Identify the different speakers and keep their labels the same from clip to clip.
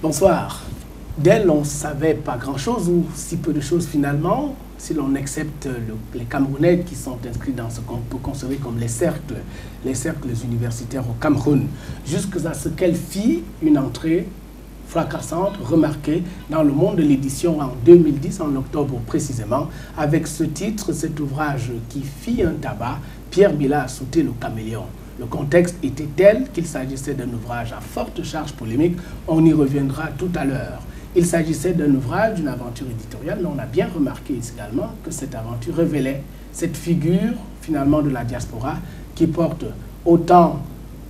Speaker 1: Bonsoir. D'elle, on ne savait pas grand-chose, ou si peu de choses finalement, si l'on accepte les Camerounais qui sont inscrits dans ce qu'on peut concevoir comme les cercles universitaires au Cameroun, jusqu'à ce qu'elle fit une entrée fracassante, remarquée dans le monde de l'édition en 2010, en octobre précisément, avec ce titre, cet ouvrage qui fit un tabac, Pierre Bila a sauté le caméléon. Le contexte était tel qu'il s'agissait d'un ouvrage à forte charge polémique, on y reviendra tout à l'heure. Il s'agissait d'un ouvrage, d'une aventure éditoriale, mais on a bien remarqué également que cette aventure révélait cette figure finalement de la diaspora qui porte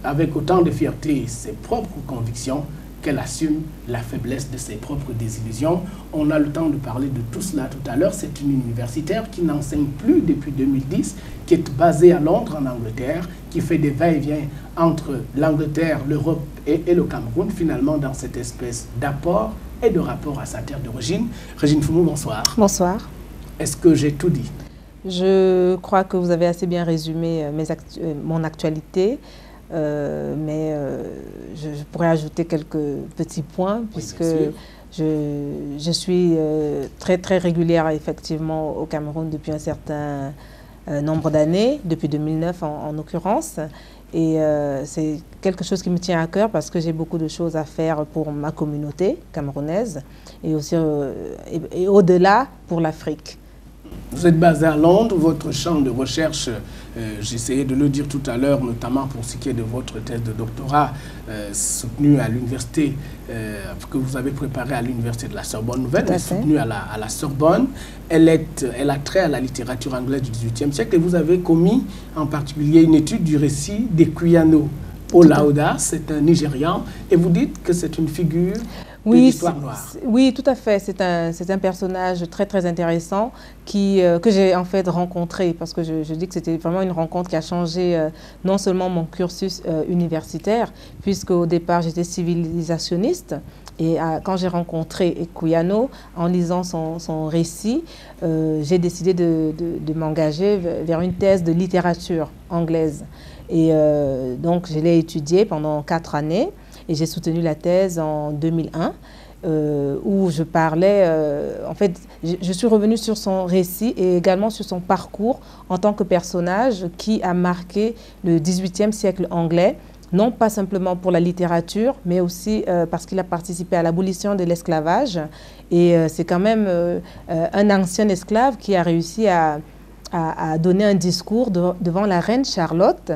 Speaker 1: avec autant de fierté ses propres convictions qu'elle assume la faiblesse de ses propres désillusions. On a le temps de parler de tout cela tout à l'heure. C'est une universitaire qui n'enseigne plus depuis 2010, qui est basée à Londres, en Angleterre, qui fait des va-et-vient entre l'Angleterre, l'Europe et le Cameroun, finalement dans cette espèce d'apport et de rapport à sa terre d'origine. Régine Foumou, bonsoir.
Speaker 2: Bonsoir.
Speaker 1: Est-ce que j'ai tout dit? Je
Speaker 2: crois que vous avez assez bien résumé mon actualité. Mais je pourrais ajouter quelques petits points, puisque je suis très régulière effectivement au Cameroun depuis un certain nombre d'années, depuis 2009 en l'occurrence. Et c'est quelque chose qui me tient à cœur parce que j'ai beaucoup de choses à faire pour ma communauté camerounaise et aussi et au-delà pour l'Afrique.
Speaker 1: Vous êtes basé à Londres, votre champ de recherche, j'essayais de le dire tout à l'heure, notamment pour ce qui est de votre thèse de doctorat soutenue à l'université, que vous avez préparée à l'université de la Sorbonne Nouvelle, mais soutenue à la Sorbonne. Elle a trait à la littérature anglaise du XVIIIe siècle et vous avez commis en particulier une étude du récit d'Equiano Olaudah, c'est un Nigérian, et vous dites que c'est une figure de l'histoire noire.
Speaker 2: Oui, tout à fait. C'est un personnage très intéressant que j'ai en fait rencontré, parce que je dis que c'était vraiment une rencontre qui a changé non seulement mon cursus universitaire, puisque au départ j'étais civilisationniste, et quand j'ai rencontré Equiano, en lisant son récit, j'ai décidé de m'engager vers une thèse de littérature anglaise. Et donc, je l'ai étudiée pendant 4 années et j'ai soutenu la thèse en 2001 où je parlais, en fait, je suis revenue sur son récit et également sur son parcours en tant que personnage qui a marqué le XVIIIe siècle anglais, non pas simplement pour la littérature, mais aussi parce qu'il a participé à l'abolition de l'esclavage. Et c'est quand même un ancien esclave qui a réussi à donner un discours devant la reine Charlotte,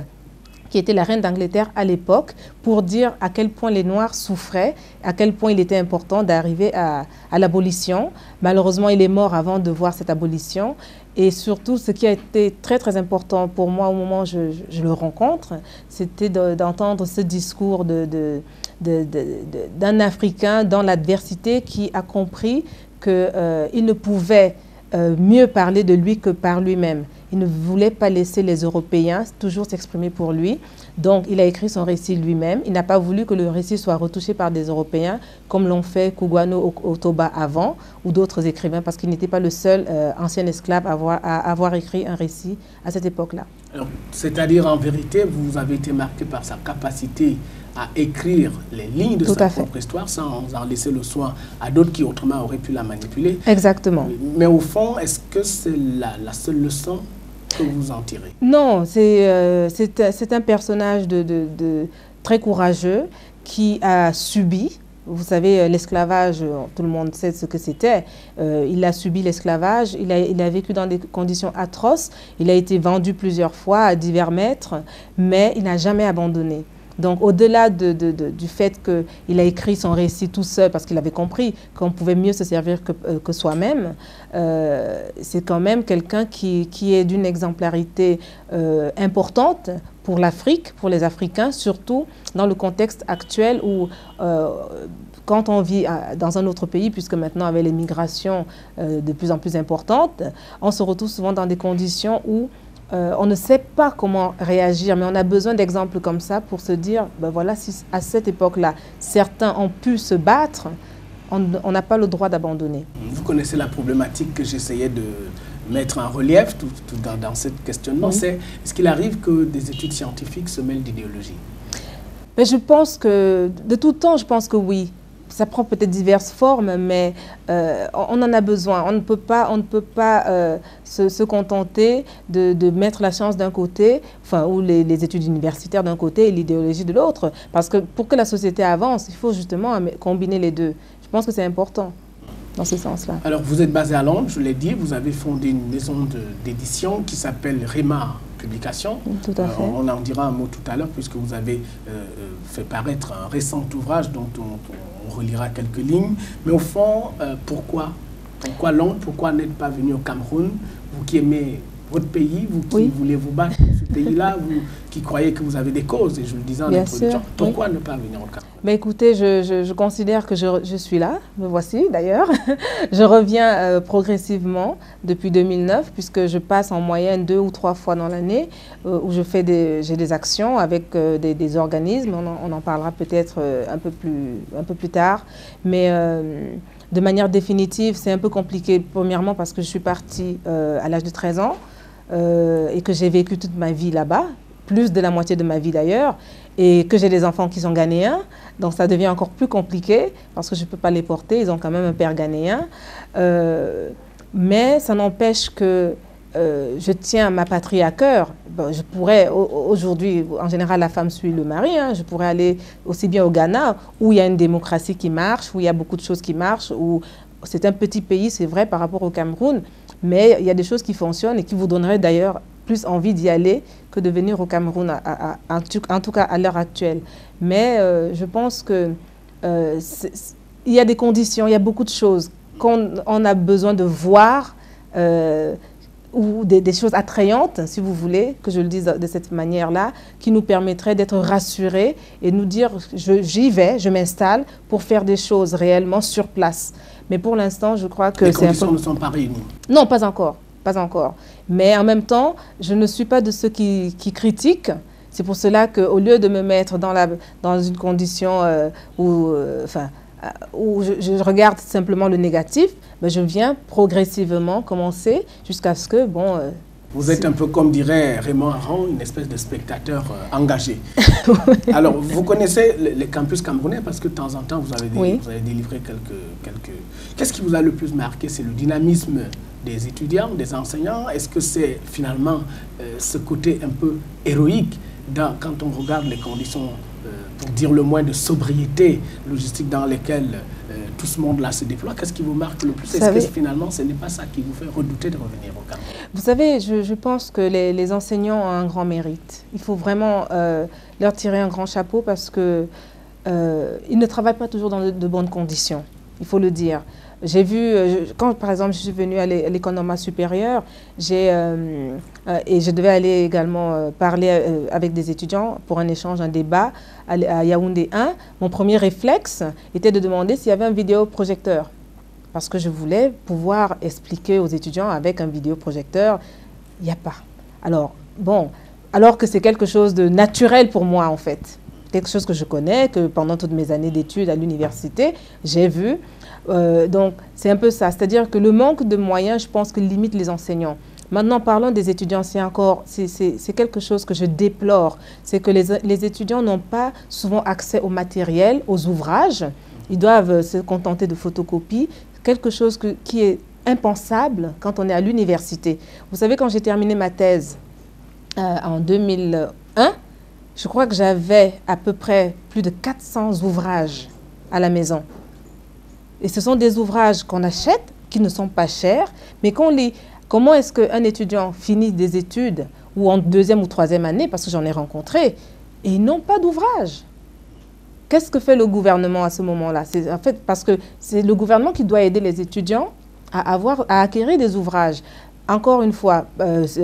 Speaker 2: qui était la reine d'Angleterre à l'époque, pour dire à quel point les Noirs souffraient, à quel point il était important d'arriver à l'abolition. Malheureusement, il est mort avant de voir cette abolition. Et surtout, ce qui a été très important pour moi au moment où je le rencontre, c'était d'entendre ce discours d'un Africain dans l'adversité qui a compris qu'il ne pouvait mieux parler de lui que par lui-même. Il ne voulait pas laisser les Européens toujours s'exprimer pour lui. Donc, il a écrit son récit lui-même. Il n'a pas voulu que le récit soit retouché par des Européens, comme l'ont fait Kuguano Otoba avant, ou d'autres écrivains, parce qu'il n'était pas le seul ancien esclave à avoir écrit un récit à cette époque-là.
Speaker 1: C'est-à-dire, en vérité, vous avez été marqué par sa capacité à écrire les lignes de sa propre histoire sans en laisser le soin à d'autres qui autrement auraient pu la manipuler.
Speaker 2: Exactement.
Speaker 1: Mais au fond, est-ce que c'est la seule leçon que vous en tirez?
Speaker 2: Non, c'est un personnage très courageux qui a subi. Vous savez, l'esclavage, tout le monde sait ce que c'était. Il a subi l'esclavage, il a vécu dans des conditions atroces, il a été vendu plusieurs fois à divers maîtres, mais il n'a jamais abandonné. Donc, au-delà du fait qu'il a écrit son récit tout seul, parce qu'il avait compris qu'on pouvait mieux se servir que soi-même, c'est quand même quelqu'un qui est d'une exemplarité importante pour l'Afrique, pour les Africains, surtout dans le contexte actuel où, quand on vit dans un autre pays, puisque maintenant avec les migrations de plus en plus importantes, on se retrouve souvent dans des conditions où on ne sait pas comment réagir, mais on a besoin d'exemples comme ça pour se dire, ben voilà, si à cette époque-là, certains ont pu se battre, on n'a pas le droit d'abandonner.
Speaker 1: Vous connaissez la problématique que j'essayais de mettre en relief dans ce questionnement, c'est est-ce qu'il arrive que des études scientifiques se mêlent d'idéologie?
Speaker 2: Je pense que, de tout temps, je pense que oui. ça prend peut-être diverses formes, mais on en a besoin. On ne peut pas se contenter de mettre la science d'un côté, enfin, ou les études universitaires d'un côté et l'idéologie de l'autre. Parce que pour que la société avance, il faut justement combiner les deux. Je pense que c'est important dans ce sens-là.
Speaker 1: Alors, vous êtes basé à Londres, je l'ai dit, vous avez fondé une maison d'édition qui s'appelle Rema Publications.
Speaker 2: Tout à fait.
Speaker 1: On en dira un mot tout à l'heure, puisque vous avez fait paraître un récent ouvrage dont on relira quelques lignes. Mais au fond, pourquoi Londres? Pourquoi n'être pas venu au Cameroun? Vous qui aimez votre pays, vous qui voulez vous battre pour ce pays-là, vous qui croyez que vous avez des causes, et je le disais en introduction, pourquoi ne pas venir au Cameroun?
Speaker 2: Mais écoutez, je considère que je suis là, me voici d'ailleurs. Je reviens progressivement depuis 2009, puisque je passe en moyenne 2 ou 3 fois dans l'année, où j'ai des actions avec des organismes, on en parlera peut-être un peu plus tard, mais de manière définitive, c'est un peu compliqué, premièrement parce que je suis partie à l'âge de 13 ans, et que j'ai vécu toute ma vie là-bas, plus de la moitié de ma vie d'ailleurs, et que j'ai des enfants qui sont ghanéens, donc ça devient encore plus compliqué parce que je ne peux pas les porter, ils ont quand même un père ghanéen, mais ça n'empêche que je tiens ma patrie à cœur. Bon, je pourrais, aujourd'hui, en général, la femme suit le mari, hein, je pourrais aller aussi bien au Ghana, où il y a une démocratie qui marche, où il y a beaucoup de choses qui marchent, où c'est un petit pays, c'est vrai, par rapport au Cameroun, mais il y a des choses qui fonctionnent et qui vous donneraient d'ailleurs plus envie d'y aller que de venir au Cameroun, en tout cas à l'heure actuelle. Mais je pense que il y a des conditions, il y a beaucoup de choses qu'on a besoin de voir, ou des choses attrayantes, si vous voulez, que je le dise de cette manière-là, qui nous permettraient d'être rassurés et nous dire j'y vais, je m'installe pour faire des choses réellement sur place. Mais pour l'instant, je crois que
Speaker 1: les conditions ne sont pas réunies.
Speaker 2: Non, pas encore. Pas encore. Mais en même temps, je ne suis pas de ceux qui critiquent. C'est pour cela qu'au lieu de me mettre dans une condition où je regarde simplement le négatif, ben je viens progressivement commencer jusqu'à ce que, bon...
Speaker 1: vous êtes un peu, comme dirait Raymond Aron, une espèce de spectateur engagé. Alors, vous connaissez les campus camerounais parce que de temps en temps, vous avez délivré quelques... Qu'est-ce qui vous a le plus marqué? C'est le dynamisme des étudiants, des enseignants? Est-ce que c'est finalement ce côté un peu héroïque quand on regarde les conditions, pour dire le moins, de sobriété logistique dans lesquelles tout ce monde-là se déploie? Qu'est-ce qui vous marque le plus? Est-ce que finalement ce n'est pas ça qui vous fait redouter de revenir au Cameroun?
Speaker 2: Vous savez, je pense que les enseignants ont un grand mérite. Il faut vraiment leur tirer un grand chapeau parce qu'ils ne travaillent pas toujours dans de bonnes conditions, il faut le dire. J'ai vu, quand par exemple je suis venue à l'école normale supérieure, et je devais aller également parler avec des étudiants pour un échange, un débat à Yaoundé 1, mon premier réflexe était de demander s'il y avait un vidéoprojecteur. Parce que je voulais pouvoir expliquer aux étudiants avec un vidéoprojecteur, il n'y a pas. Alors, bon, alors que c'est quelque chose de naturel pour moi en fait. Quelque chose que je connais, que pendant toutes mes années d'études à l'université, j'ai vu. Donc, c'est un peu ça. C'est-à-dire que le manque de moyens, je pense que limite les enseignants. Maintenant, parlons des étudiants, c'est quelque chose que je déplore. C'est que les étudiants n'ont pas souvent accès au matériel, aux ouvrages. Ils doivent se contenter de photocopies. Quelque chose qui est impensable quand on est à l'université. Vous savez, quand j'ai terminé ma thèse en 2001, je crois que j'avais à peu près plus de 400 ouvrages à la maison. Et ce sont des ouvrages qu'on achète, qui ne sont pas chers, mais qu'on lit. Comment est-ce qu'un étudiant finit des études, ou en 2e ou 3e année, parce que j'en ai rencontré, et ils n'ont pas d'ouvrage? Qu'est-ce que fait le gouvernement à ce moment-là? En fait, parce que c'est le gouvernement qui doit aider les étudiants à acquérir des ouvrages. Encore une fois,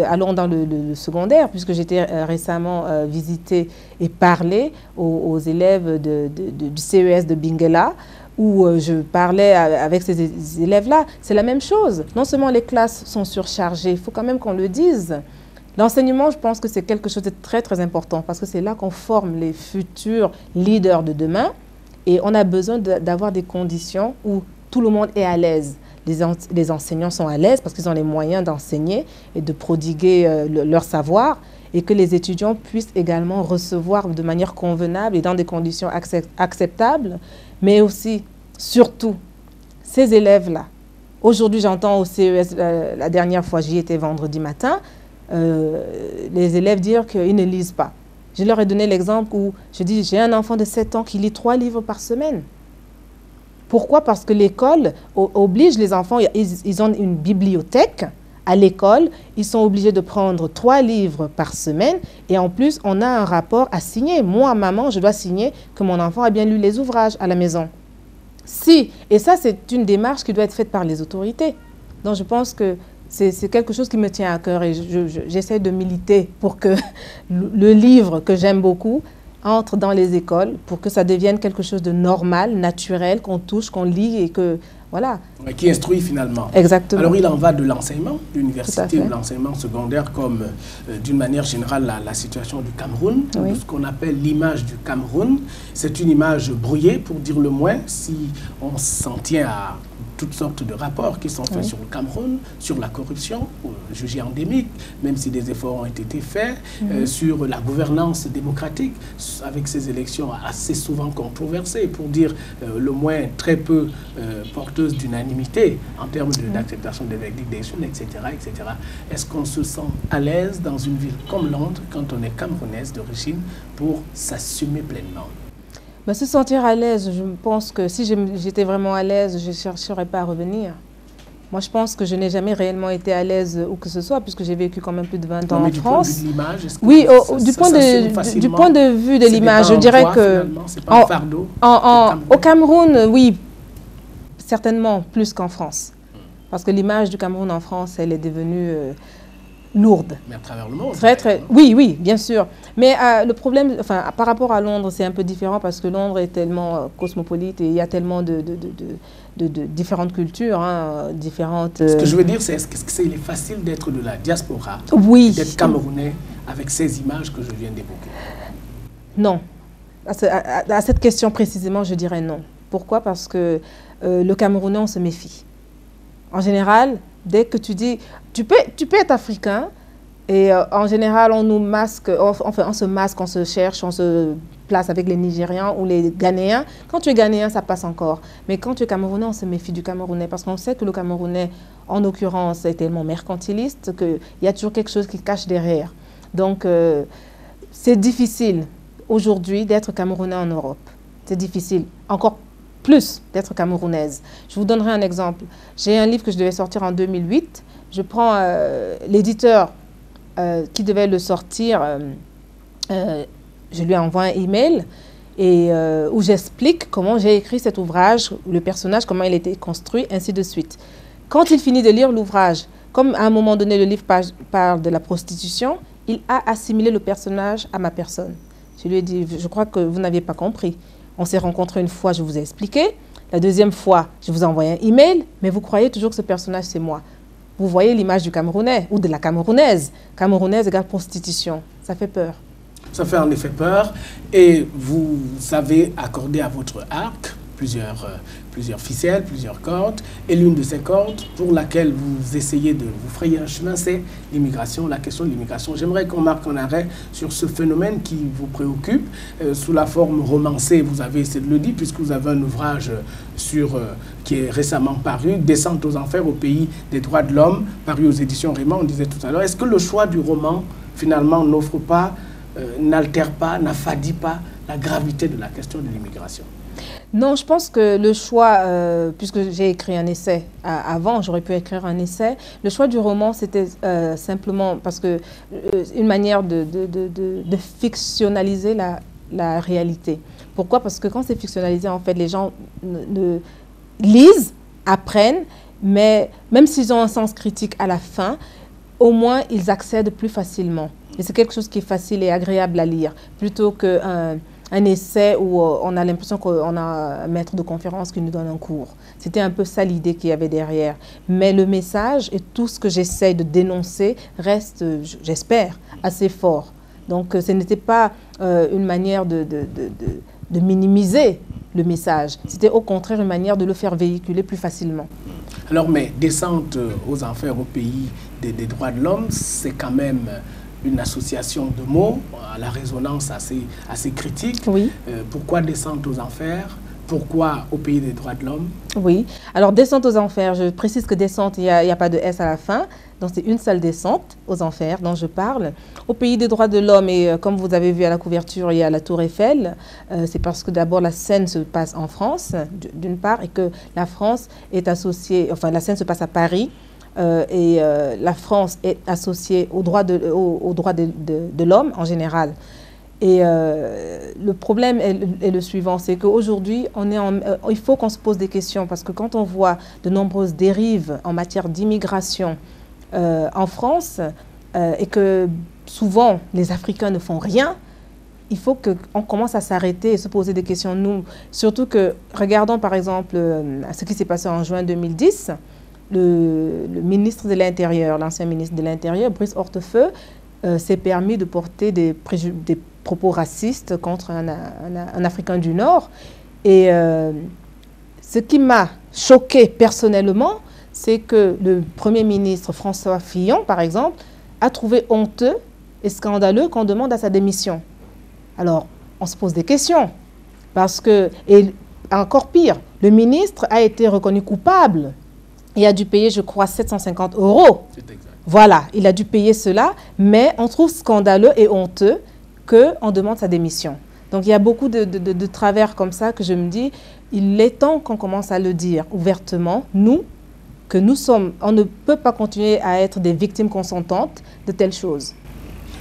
Speaker 2: allons dans le secondaire, puisque j'étais récemment visiter et parler aux élèves du CES de Benguela, où je parlais avec ces élèves-là. C'est la même chose. Non seulement les classes sont surchargées, il faut quand même qu'on le dise. L'enseignement, je pense que c'est quelque chose de très, très important parce que c'est là qu'on forme les futurs leaders de demain et on a besoin d'avoir des conditions où tout le monde est à l'aise. Les enseignants sont à l'aise parce qu'ils ont les moyens d'enseigner et de prodiguer leur savoir et que les étudiants puissent également recevoir de manière convenable et dans des conditions acceptables, mais aussi surtout, ces élèves-là, aujourd'hui j'entends au CES, la dernière fois j'y étais vendredi matin, les élèves dire qu'ils ne lisent pas. Je leur ai donné l'exemple où je dis, j'ai un enfant de 7 ans qui lit 3 livres par semaine. Pourquoi? Parce que l'école oblige les enfants, ils ont une bibliothèque à l'école, ils sont obligés de prendre 3 livres par semaine et en plus, on a un rapport à signer. Moi, maman, je dois signer que mon enfant a bien lu les ouvrages à la maison. Si, et ça, c'est une démarche qui doit être faite par les autorités. Donc, je pense que c'est quelque chose qui me tient à cœur et j'essaie de militer pour que le livre que j'aime beaucoup entre dans les écoles pour que ça devienne quelque chose de normal, naturel, qu'on touche, qu'on lit et que, voilà.
Speaker 1: Qui instruit finalement.
Speaker 2: Exactement.
Speaker 1: Alors il en va de l'enseignement, de l'université, de l'enseignement secondaire comme d'une manière générale la situation du Cameroun,
Speaker 2: oui.
Speaker 1: Ce qu'on appelle l'image du Cameroun. C'est une image brouillée pour dire le moins si on s'en tient à toutes sortes de rapports qui sont faits sur le Cameroun, sur la corruption, jugée endémique, même si des efforts ont été faits, sur la gouvernance démocratique, avec ces élections assez souvent controversées, pour dire le moins très peu porteuses d'unanimité en termes d'acceptation des verdicts des jeunes, etc. etc. Est-ce qu'on se sent à l'aise dans une ville comme Londres, quand on est camerounaise d'origine, pour s'assumer pleinement?
Speaker 2: Se sentir à l'aise, je pense que si j'étais vraiment à l'aise, je ne chercherais pas à revenir. Moi, je pense que je n'ai jamais réellement été à l'aise où que ce soit, puisque j'ai vécu quand même plus de 20 ans en France. Oui, du point de vue de l'image, je dirais que au Cameroun, oui, certainement plus qu'en France. Parce que l'image du Cameroun en France, elle est devenue lourde.
Speaker 1: Mais à travers le monde.
Speaker 2: Oui, oui, bien sûr. Mais le problème, enfin, par rapport à Londres, c'est un peu différent parce que Londres est tellement cosmopolite et il y a tellement de différentes cultures, différentes...
Speaker 1: Ce que je veux dire, c'est est-ce qu'il est facile d'être de la diaspora,
Speaker 2: oui,
Speaker 1: d'être camerounais avec ces images que je viens d'évoquer?
Speaker 2: Non. À cette question précisément, je dirais non. Pourquoi? Parce que le Camerounais, on se méfie. En général, dès que tu dis... Tu peux être africain et en général, on nous masque, enfin, on se masque, on se cherche, on se place avec les Nigérians ou les Ghanéens. Quand tu es Ghanéen, ça passe encore. Mais quand tu es Camerounais, on se méfie du Camerounais parce qu'on sait que le Camerounais, en l'occurrence, est tellement mercantiliste qu'il y a toujours quelque chose qui cache derrière. Donc, c'est difficile aujourd'hui d'être Camerounais en Europe. C'est difficile. Encore plus d'être camerounaise. Je vous donnerai un exemple. J'ai un livre que je devais sortir en 2008. Je prends l'éditeur qui devait le sortir, je lui envoie un email et où j'explique comment j'ai écrit cet ouvrage, le personnage, comment il a été construit, ainsi de suite. Quand il finit de lire l'ouvrage, comme à un moment donné le livre parle de la prostitution, il a assimilé le personnage à ma personne. Je lui ai dit, je crois que vous n'aviez pas compris. On s'est rencontrés une fois, je vous ai expliqué. La deuxième fois, je vous ai envoyé un email, mais vous croyez toujours que ce personnage, c'est moi. Vous voyez l'image du Camerounais ou de la Camerounaise. Camerounaise égale prostitution. Ça fait peur.
Speaker 1: Ça fait en effet peur. Et vous avez accordé à votre arc plusieurs ficelles, plusieurs cordes. Et l'une de ces cordes pour laquelle vous essayez de vous frayer un chemin, c'est l'immigration, la question de l'immigration. J'aimerais qu'on marque un arrêt sur ce phénomène qui vous préoccupe, sous la forme romancée, vous avez essayé de le dire, puisque vous avez un ouvrage qui est récemment paru, Descente aux enfers au pays des droits de l'homme, paru aux éditions Raymond, on disait tout à l'heure. Est-ce que le choix du roman, finalement, n'offre pas, n'altère pas, n'affadit pas la gravité de la question de l'immigration?
Speaker 2: Non, je pense que le choix, puisque j'ai écrit un essai avant, j'aurais pu écrire un essai, le choix du roman, c'était simplement parce que une manière de fictionnaliser la réalité. Pourquoi? Parce que quand c'est fictionnalisé, en fait, les gens lisent, apprennent, mais même s'ils ont un sens critique à la fin, au moins, ils accèdent plus facilement. Et c'est quelque chose qui est facile et agréable à lire, plutôt qu'un essai où on a l'impression qu'on a un maître de conférence qui nous donne un cours. C'était un peu ça l'idée qu'il y avait derrière. Mais le message et tout ce que j'essaie de dénoncer reste, j'espère, assez fort. Donc ce n'était pas une manière de minimiser le message. C'était au contraire une manière de le faire véhiculer plus facilement.
Speaker 1: Alors, mais Descente aux enfers au pays des droits de l'homme, c'est quand même une association de mots à la résonance assez critique.
Speaker 2: Oui.
Speaker 1: Pourquoi Descente aux enfers? Pourquoi au pays des droits de l'homme?
Speaker 2: Oui. Alors, descente aux enfers, je précise que descente, il n'y a pas de S à la fin. Donc, c'est une seule descente aux enfers dont je parle. Au pays des droits de l'homme, et comme vous avez vu à la couverture, il y a la Tour Eiffel. C'est parce que d'abord, la scène se passe en France, d'une part, et que la France est associée, enfin, la scène se passe à Paris. La France est associée aux droits de l'homme en général. Et le problème est le suivant, c'est qu'aujourd'hui, il faut qu'on se pose des questions parce que quand on voit de nombreuses dérives en matière d'immigration en France et que souvent les Africains ne font rien, il faut qu'on commence à s'arrêter et se poser des questions, nous. Surtout que, regardons par exemple ce qui s'est passé en juin 2010, le ministre de l'Intérieur, l'ancien ministre de l'Intérieur, Brice Hortefeux, s'est permis de porter des propos racistes contre un Africain du Nord. Et ce qui m'a choqué personnellement, c'est que le Premier ministre François Fillon, par exemple, a trouvé honteux et scandaleux qu'on demande à sa démission. Alors, on se pose des questions. Parce que, et encore pire, le ministre a été reconnu coupable. Il a dû payer, je crois, 750 €.
Speaker 1: C'est exact.
Speaker 2: Voilà, il a dû payer cela, mais on trouve scandaleux et honteux qu'on demande sa démission. Donc, il y a beaucoup de travers comme ça que je me dis, il est temps qu'on commence à le dire ouvertement, on ne peut pas continuer à être des victimes consentantes de telles choses.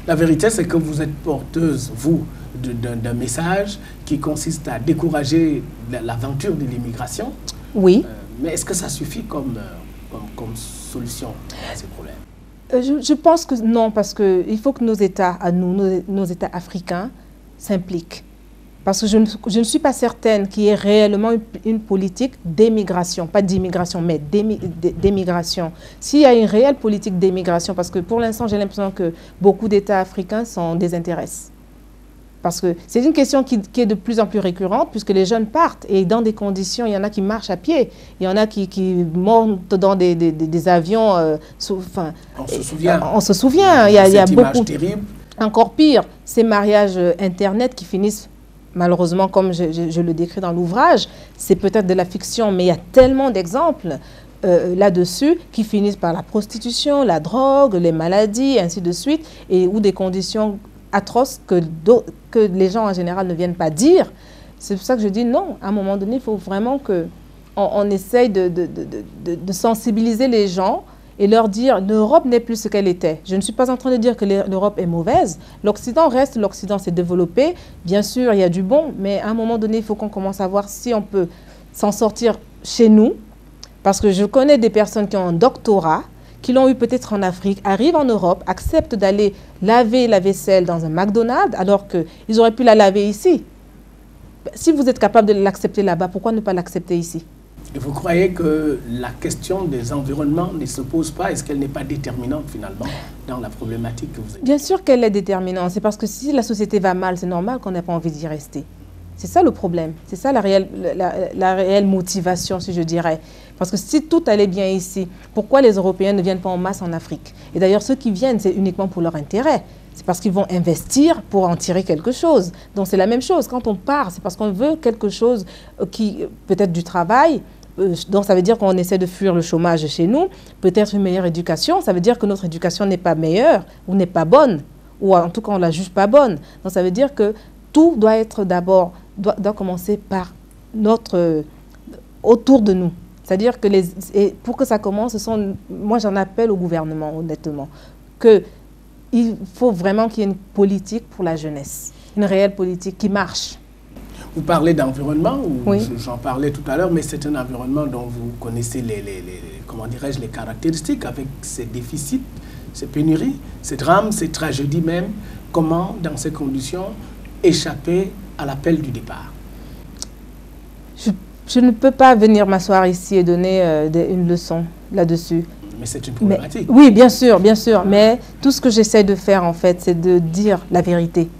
Speaker 1: La vérité, c'est que vous êtes porteuse, vous, d'un message qui consiste à décourager l'aventure de l'immigration.
Speaker 2: Oui.
Speaker 1: Mais est-ce que ça suffit comme solution à ces problèmes?
Speaker 2: Je pense que non, parce qu'il faut que nos États, à nous, nos États africains, s'impliquent. Parce que je ne suis pas certaine qu'il y ait réellement une politique d'émigration, pas d'immigration, mais d'émigration. S'il y a une réelle politique d'émigration, parce que pour l'instant, j'ai l'impression que beaucoup d'États africains s'en désintéressent. Parce que c'est une question qui est de plus en plus récurrente, puisque les jeunes partent, et dans des conditions, il y en a qui marchent à pied, il y en a qui montent dans des avions. On se souvient. Il y a beaucoup.
Speaker 1: Terrible.
Speaker 2: Encore pire, ces mariages Internet qui finissent, malheureusement, comme je le décris dans l'ouvrage, c'est peut-être de la fiction, mais il y a tellement d'exemples là-dessus qui finissent par la prostitution, la drogue, les maladies, ainsi de suite, ou des conditions atroces que les gens en général ne viennent pas dire. C'est pour ça que je dis non, à un moment donné, il faut vraiment qu'on essaye de sensibiliser les gens et leur dire l'Europe n'est plus ce qu'elle était. Je ne suis pas en train de dire que l'Europe est mauvaise. L'Occident reste, l'Occident s'est développé. Bien sûr, il y a du bon, mais à un moment donné, il faut qu'on commence à voir si on peut s'en sortir chez nous. Parce que je connais des personnes qui ont un doctorat, qui l'ont eu peut-être en Afrique, arrivent en Europe, acceptent d'aller laver la vaisselle dans un McDonald's alors qu'ils auraient pu la laver ici. Si vous êtes capable de l'accepter là-bas, pourquoi ne pas l'accepter ici?
Speaker 1: Et vous croyez que la question des environnements ne se pose pas? Est-ce qu'elle n'est pas déterminante finalement dans la problématique que vous avez?
Speaker 2: Bien sûr qu'elle est déterminante. C'est parce que si la société va mal, c'est normal qu'on n'ait pas envie d'y rester. C'est ça le problème. C'est ça la réelle motivation, si je dirais. Parce que si tout allait bien ici, pourquoi les Européens ne viennent pas en masse en Afrique? Et d'ailleurs, ceux qui viennent, c'est uniquement pour leur intérêt. C'est parce qu'ils vont investir pour en tirer quelque chose. Donc c'est la même chose. Quand on part, c'est parce qu'on veut quelque chose qui, peut-être du travail. Donc ça veut dire qu'on essaie de fuir le chômage chez nous. Peut-être une meilleure éducation. Ça veut dire que notre éducation n'est pas meilleure ou n'est pas bonne. Ou en tout cas, on ne la juge pas bonne. Donc ça veut dire que tout doit être d'abord, doit commencer par autour de nous. C'est-à-dire que pour que ça commence, moi j'en appelle au gouvernement, honnêtement, qu'il faut vraiment qu'il y ait une politique pour la jeunesse, une réelle politique qui marche.
Speaker 1: Vous parlez d'environnement,
Speaker 2: oui.
Speaker 1: J'en parlais tout à l'heure, mais c'est un environnement dont vous connaissez les caractéristiques, avec ses déficits, ses pénuries, ses drames, ses tragédies même. Comment, dans ces conditions, échapper à l'appel du départ?
Speaker 2: Je ne peux pas venir m'asseoir ici et donner une leçon là-dessus.
Speaker 1: Mais c'est une problématique.
Speaker 2: Oui, bien sûr, bien sûr. Mais tout ce que j'essaie de faire, en fait, c'est de dire la vérité.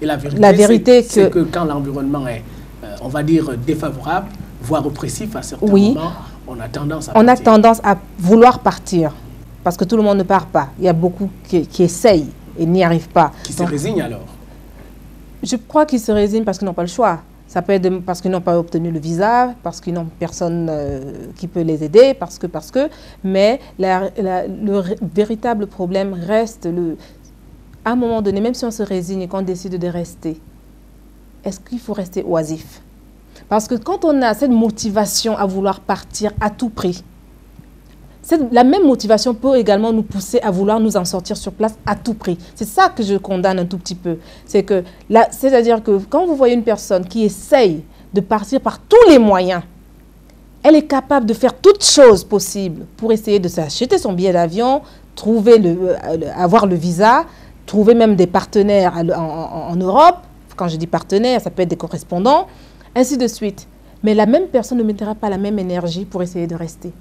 Speaker 1: Et la vérité, c'est que quand l'environnement est, on va dire, défavorable, voire oppressif à certains moments, on a tendance à partir.
Speaker 2: On a tendance à vouloir partir. Parce que tout le monde ne part pas. Il y a beaucoup qui essayent et n'y arrivent pas.
Speaker 1: Qui se résignent alors?
Speaker 2: Je crois qu'ils se résignent parce qu'ils n'ont pas le choix. Ça peut être parce qu'ils n'ont pas obtenu le visa, parce qu'ils n'ont personne qui peut les aider, parce que. Mais le véritable problème reste, à un moment donné, même si on se résigne et qu'on décide de rester, est-ce qu'il faut rester oisif? Parce que quand on a cette motivation à vouloir partir à tout prix, la même motivation peut également nous pousser à vouloir nous en sortir sur place à tout prix. C'est ça que je condamne un tout petit peu. C'est-à-dire que quand vous voyez une personne qui essaye de partir par tous les moyens, elle est capable de faire toutes choses possibles pour essayer de s'acheter son billet d'avion, avoir le visa, trouver même des partenaires en Europe. Quand je dis partenaires, ça peut être des correspondants, ainsi de suite. Mais la même personne ne mettra pas la même énergie pour essayer de rester.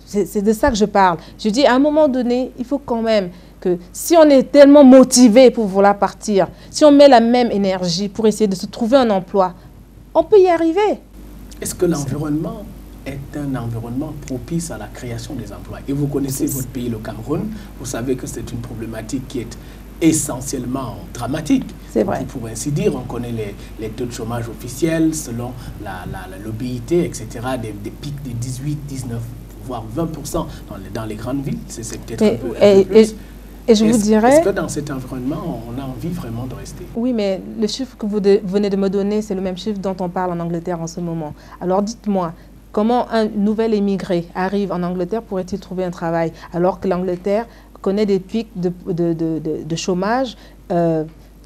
Speaker 2: C'est de ça que je parle. Je dis, à un moment donné, il faut quand même que si on est tellement motivé pour vouloir partir, si on met la même énergie pour essayer de se trouver un emploi, on peut y arriver.
Speaker 1: Est-ce que l'environnement est un environnement propice à la création des emplois? Et vous connaissez votre pays, le Cameroun, vous savez que c'est une problématique qui est essentiellement dramatique.
Speaker 2: C'est vrai.
Speaker 1: Pour ainsi dire, on connaît les taux de chômage officiels selon l'OBIT, etc., des pics de 18, 19, voire 20% dans les grandes villes. C'est peut-être un peu plus.
Speaker 2: Et je vous dirais...
Speaker 1: Est-ce que dans cet environnement, on a envie vraiment de rester?
Speaker 2: Oui, mais le chiffre que vous venez de me donner, c'est le même chiffre dont on parle en Angleterre en ce moment. Alors dites-moi, comment un nouvel émigré arrive en Angleterre pourrait-il trouver un travail alors que l'Angleterre connaît des pics de chômage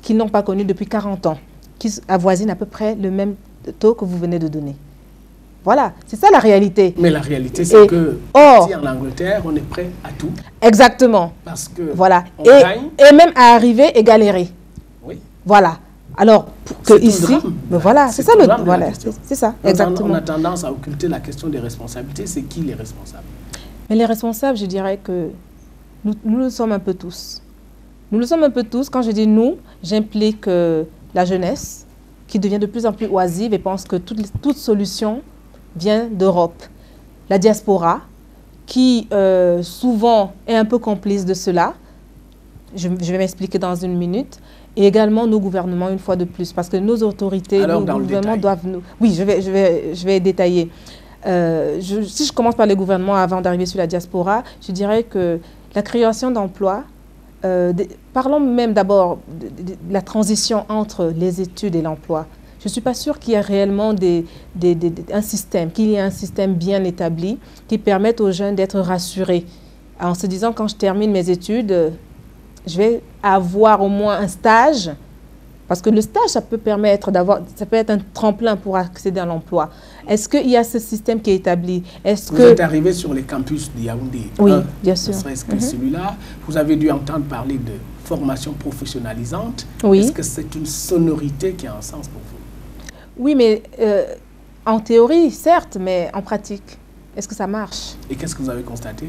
Speaker 2: qu'ils n'ont pas connus depuis 40 ans, qui avoisinent à peu près le même taux que vous venez de donner? Voilà, c'est ça la réalité.
Speaker 1: Mais la réalité, c'est que si en Angleterre, on est prêt à tout.
Speaker 2: Exactement.
Speaker 1: Parce que
Speaker 2: voilà.
Speaker 1: gagne.
Speaker 2: Et même à arriver et galérer.
Speaker 1: Oui.
Speaker 2: Voilà. Alors, que ici, voilà, c'est ça
Speaker 1: voilà,
Speaker 2: c'est ça, exactement.
Speaker 1: On a tendance à occulter la question des responsabilités. C'est qui les responsables?
Speaker 2: Mais les responsables, je dirais que nous le sommes un peu tous. Nous le sommes un peu tous. Quand je dis nous, j'implique la jeunesse qui devient de plus en plus oisive et pense que toute solution vient d'Europe. La diaspora, qui souvent est un peu complice de cela, je vais m'expliquer dans une minute, et également nos gouvernements une fois de plus, parce que nos autorités, nos gouvernements doivent nous... Oui, je vais détailler. Si je commence par les gouvernements avant d'arriver sur la diaspora, je dirais que la création d'emplois, parlons même d'abord de la transition entre les études et l'emploi. Je ne suis pas sûre qu'il y ait réellement un système bien établi qui permette aux jeunes d'être rassurés en se disant quand je termine mes études, je vais avoir au moins un stage, parce que le stage, ça peut être un tremplin pour accéder à l'emploi. Est-ce qu'il y a ce système qui est établi?
Speaker 1: Vous êtes arrivé sur les campus de Yaoundé.
Speaker 2: Oui, bien sûr.
Speaker 1: Ne serait-ce que celui-là. Vous avez dû entendre parler de formation professionnalisante.
Speaker 2: Oui.
Speaker 1: Est-ce que c'est une sonorité qui a un sens pour vous?
Speaker 2: Oui, mais en théorie, certes, mais en pratique, est-ce que ça marche?
Speaker 1: Et qu'est-ce que vous avez constaté?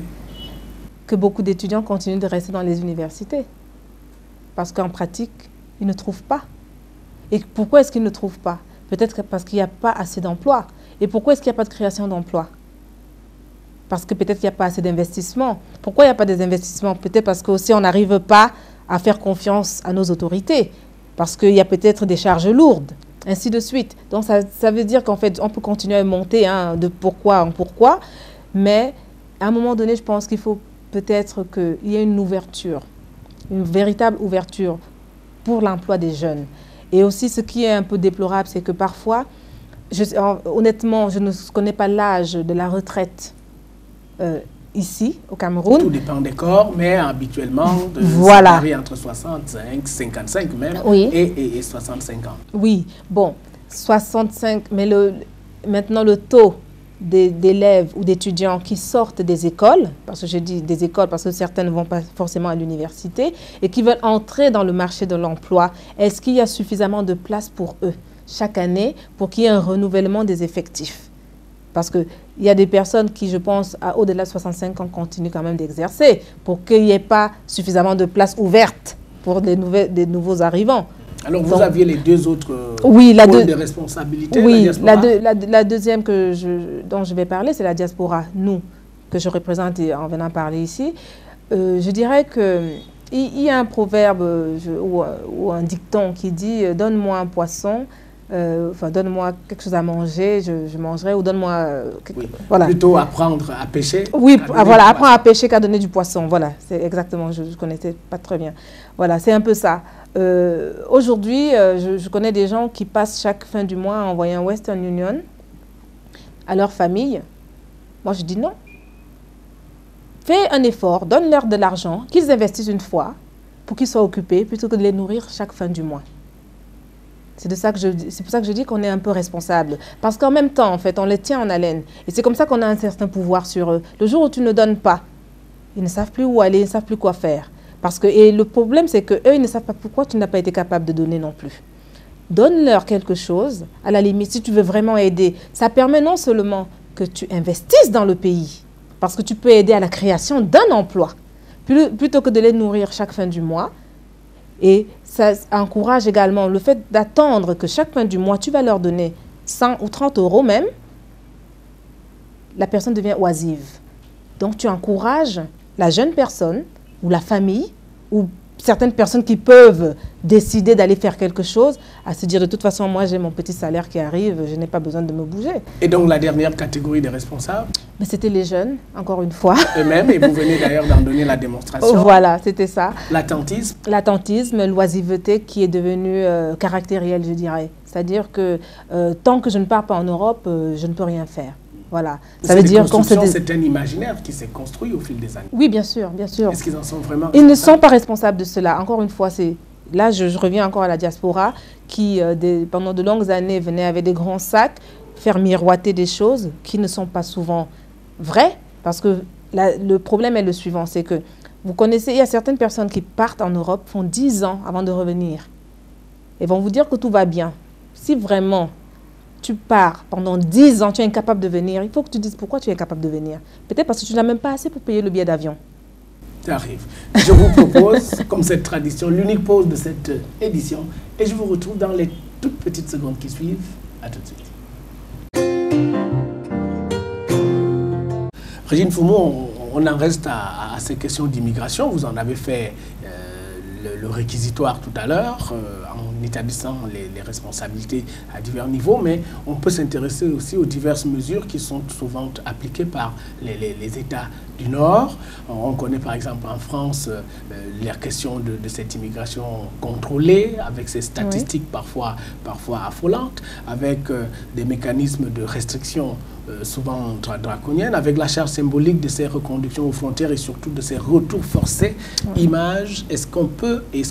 Speaker 2: Que beaucoup d'étudiants continuent de rester dans les universités. Parce qu'en pratique, ils ne trouvent pas. Et pourquoi est-ce qu'ils ne trouvent pas? Peut-être parce qu'il n'y a pas assez d'emplois. Et pourquoi est-ce qu'il n'y a pas de création d'emplois? Parce que peut-être qu'il n'y a pas assez d'investissements. Pourquoi il n'y a pas des investissements? Peut-être parce qu'aussi on n'arrive pas à faire confiance à nos autorités. Parce qu'il y a peut-être des charges lourdes, ainsi de suite. Donc ça veut dire qu'en fait, on peut continuer à monter de pourquoi en pourquoi. Mais à un moment donné, je pense qu'il faut peut-être qu'il y ait une ouverture, une véritable ouverture pour l'emploi des jeunes. Et aussi, ce qui est un peu déplorable, c'est que parfois, honnêtement, je ne connais pas l'âge de la retraite ici, au Cameroun.
Speaker 1: Tout dépend des corps, mais habituellement,
Speaker 2: voilà.
Speaker 1: Ça varie entre 65, 55 même,
Speaker 2: oui.
Speaker 1: et 65 ans.
Speaker 2: Oui, bon, 65, mais maintenant le taux d'élèves ou d'étudiants qui sortent des écoles, parce que je dis des écoles parce que certains ne vont pas forcément à l'université, et qui veulent entrer dans le marché de l'emploi, est-ce qu'il y a suffisamment de place pour eux chaque année pour qu'il y ait un renouvellement des effectifs? Parce qu'il y a des personnes qui, je pense, au-delà de 65 ans, continuent quand même d'exercer pour qu'il n'y ait pas suffisamment de place ouverte pour des nouveaux arrivants.
Speaker 1: Alors, vous aviez les deux autres
Speaker 2: pôles
Speaker 1: de responsabilité.
Speaker 2: Oui, la deuxième dont je vais parler, c'est la diaspora, nous, que je représente en venant parler ici. Je dirais qu'il y a un proverbe ou un dicton qui dit « Donne-moi un poisson enfin, donne-moi quelque chose à manger, je mangerai, ou donne-moi...
Speaker 1: Oui.
Speaker 2: Voilà.
Speaker 1: Plutôt apprendre à pêcher.
Speaker 2: Oui, voilà, apprendre à pêcher qu'à donner du poisson. Voilà, c'est exactement, je ne connaissais pas très bien. Voilà, c'est un peu ça. Aujourd'hui, je connais des gens qui passent chaque fin du mois à envoyer un Western Union à leur famille. Moi, je dis non. Fais un effort, donne-leur de l'argent, qu'ils investissent une fois pour qu'ils soient occupés, plutôt que de les nourrir chaque fin du mois. C'est pour ça que je dis qu'on est un peu responsable. Parce qu'en même temps, en fait, on les tient en haleine. Et c'est comme ça qu'on a un certain pouvoir sur eux. Le jour où tu ne donnes pas, ils ne savent plus où aller, ils ne savent plus quoi faire. Et le problème, c'est qu'eux, ils ne savent pas pourquoi tu n'as pas été capable de donner non plus. Donne-leur quelque chose, à la limite, si tu veux vraiment aider. Ça permet non seulement que tu investisses dans le pays, parce que tu peux aider à la création d'un emploi, plutôt que de les nourrir chaque fin du mois. Et ça encourage également le fait d'attendre que chaque fin du mois, tu vas leur donner 100 ou 30 euros même. La personne devient oisive. Donc, tu encourages la jeune personne ou la famille ou certaines personnes qui peuvent décider d'aller faire quelque chose à se dire de toute façon, moi j'ai mon petit salaire qui arrive, je n'ai pas besoin de me bouger.
Speaker 1: Et donc la dernière catégorie des responsables?
Speaker 2: C'était les jeunes, encore une fois.
Speaker 1: Eux-mêmes, et vous venez d'ailleurs d'en donner la démonstration.
Speaker 2: Voilà, c'était ça.
Speaker 1: L'attentisme?
Speaker 2: L'attentisme, l'oisiveté qui est devenue caractérielle, je dirais. C'est-à-dire que tant que je ne pars pas en Europe, je ne peux rien faire. Voilà. Ça veut dire qu'on
Speaker 1: c'est un imaginaire qui s'est construit au fil des années.
Speaker 2: Oui, bien sûr, bien sûr.
Speaker 1: Est-ce qu'ils en sont vraiment responsables?
Speaker 2: Ils ne sont pas responsables de cela. Encore une fois, là, je reviens encore à la diaspora qui, pendant de longues années, venait avec des grands sacs faire miroiter des choses qui ne sont pas souvent vraies. Parce que le problème est le suivant, c'est que vous connaissez, il y a certaines personnes qui partent en Europe, font 10 ans avant de revenir. Et vont vous dire que tout va bien. Si vraiment tu pars pendant 10 ans, tu es incapable de venir, il faut que tu dises pourquoi tu es incapable de venir. Peut-être parce que tu n'as même pas assez pour payer le billet d'avion.
Speaker 1: Ça arrive. Je vous propose, comme cette tradition, l'unique pause de cette édition. Et je vous retrouve dans les toutes petites secondes qui suivent. À tout de suite. Régine Foumou, on en reste à ces questions d'immigration. Vous en avez fait le réquisitoire tout à l'heure, en établissant les responsabilités à divers niveaux, mais on peut s'intéresser aussi aux diverses mesures qui sont souvent appliquées par les États du Nord. On connaît par exemple en France la question de cette immigration contrôlée, avec ces statistiques parfois affolantes, avec des mécanismes de restriction souvent draconiennes, avec la charge symbolique de ces reconductions aux frontières et surtout de ces retours forcés. Image, est-ce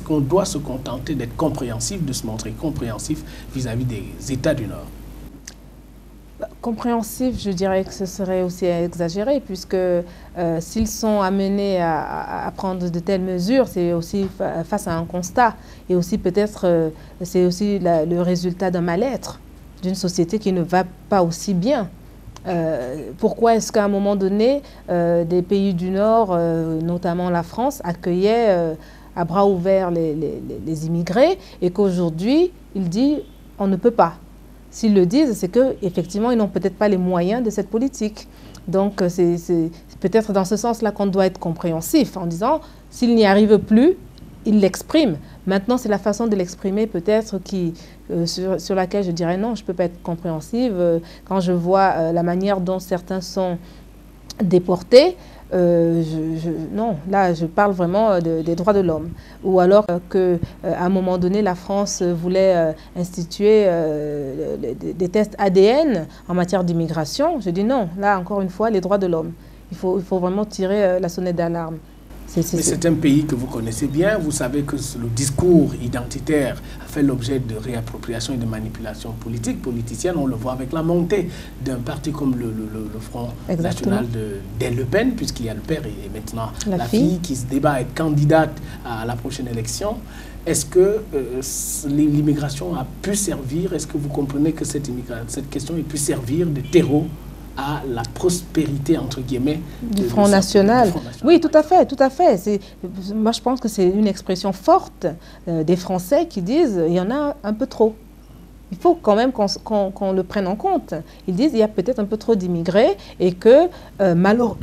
Speaker 1: qu'on doit se contenter d'être compréhensif, de se montrer compréhensif vis-à-vis des États du Nord?
Speaker 2: Compréhensif, je dirais que ce serait aussi exagéré, puisque s'ils sont amenés à prendre de telles mesures, c'est aussi face à un constat, et aussi peut-être c'est aussi le résultat d'un mal-être d'une société qui ne va pas aussi bien. Pourquoi est-ce qu'à un moment donné, des pays du Nord, notamment la France, accueillaient à bras ouverts les immigrés, et qu'aujourd'hui, il dit on ne peut pas. S'ils le disent, c'est qu'effectivement, ils n'ont peut-être pas les moyens de cette politique. Donc, c'est peut-être dans ce sens-là qu'on doit être compréhensif, en disant, s'ils n'y arrivent plus, ils l'expriment. Maintenant, c'est la façon de l'exprimer peut-être sur laquelle je dirais non, je ne peux pas être compréhensive. Quand je vois la manière dont certains sont déportés, non, là, je parle vraiment des droits de l'homme. Ou alors qu'à un moment donné, la France voulait instituer des tests ADN en matière d'immigration. Je dis non, là, encore une fois, les droits de l'homme. Il faut vraiment tirer la sonnette d'alarme.
Speaker 1: Mais c'est un pays que vous connaissez bien. Vous savez que le discours identitaire a fait l'objet de réappropriation et de manipulation politicienne. On le voit avec la montée d'un parti comme le Front National de Le Pen, puisqu'il y a le père et maintenant la fille qui se débat à être candidate à la prochaine élection. Est-ce que l'immigration a pu servir? Est-ce que vous comprenez que cette question a pu servir de terreau à la prospérité, entre guillemets,
Speaker 2: du Front National? Oui, tout à fait, tout à fait. Moi, je pense que c'est une expression forte des Français qui disent il y en a un peu trop. il faut quand même qu'on le prenne en compte. Ils disent qu'il y a peut-être un peu trop d'immigrés et que malheureusement...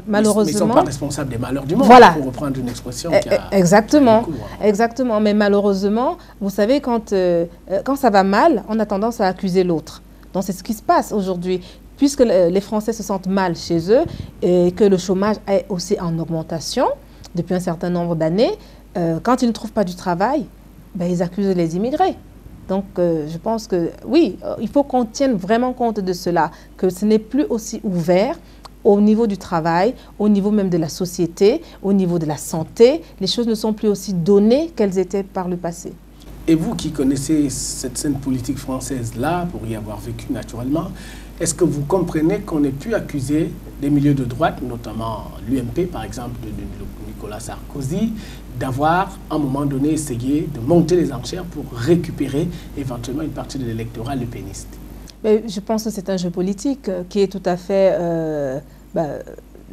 Speaker 1: Mais ils ne sont pas responsables des malheurs du monde,
Speaker 2: voilà.
Speaker 1: Pour reprendre une expression qui a...
Speaker 2: Exactement, exactement. Mais malheureusement, vous savez, quand ça va mal, on a tendance à accuser l'autre. Donc c'est ce qui se passe aujourd'hui. Puisque les Français se sentent mal chez eux et que le chômage est aussi en augmentation depuis un certain nombre d'années, quand ils ne trouvent pas du travail, ben, ils accusent les immigrés. Donc, je pense que, oui, il faut qu'on tienne vraiment compte de cela, que ce n'est plus aussi ouvert au niveau du travail, au niveau même de la société, au niveau de la santé. Les choses ne sont plus aussi données qu'elles étaient par le passé.
Speaker 1: Et vous qui connaissez cette scène politique française-là, pour y avoir vécu naturellement, est-ce que vous comprenez qu'on ait pu accuser des milieux de droite, notamment l'UMP, par exemple, de Nicolas Sarkozy, d'avoir, à un moment donné, essayé de monter les enchères pour récupérer éventuellement une partie de l'électorat lepéniste?
Speaker 2: Je pense que c'est un jeu politique qui est tout à fait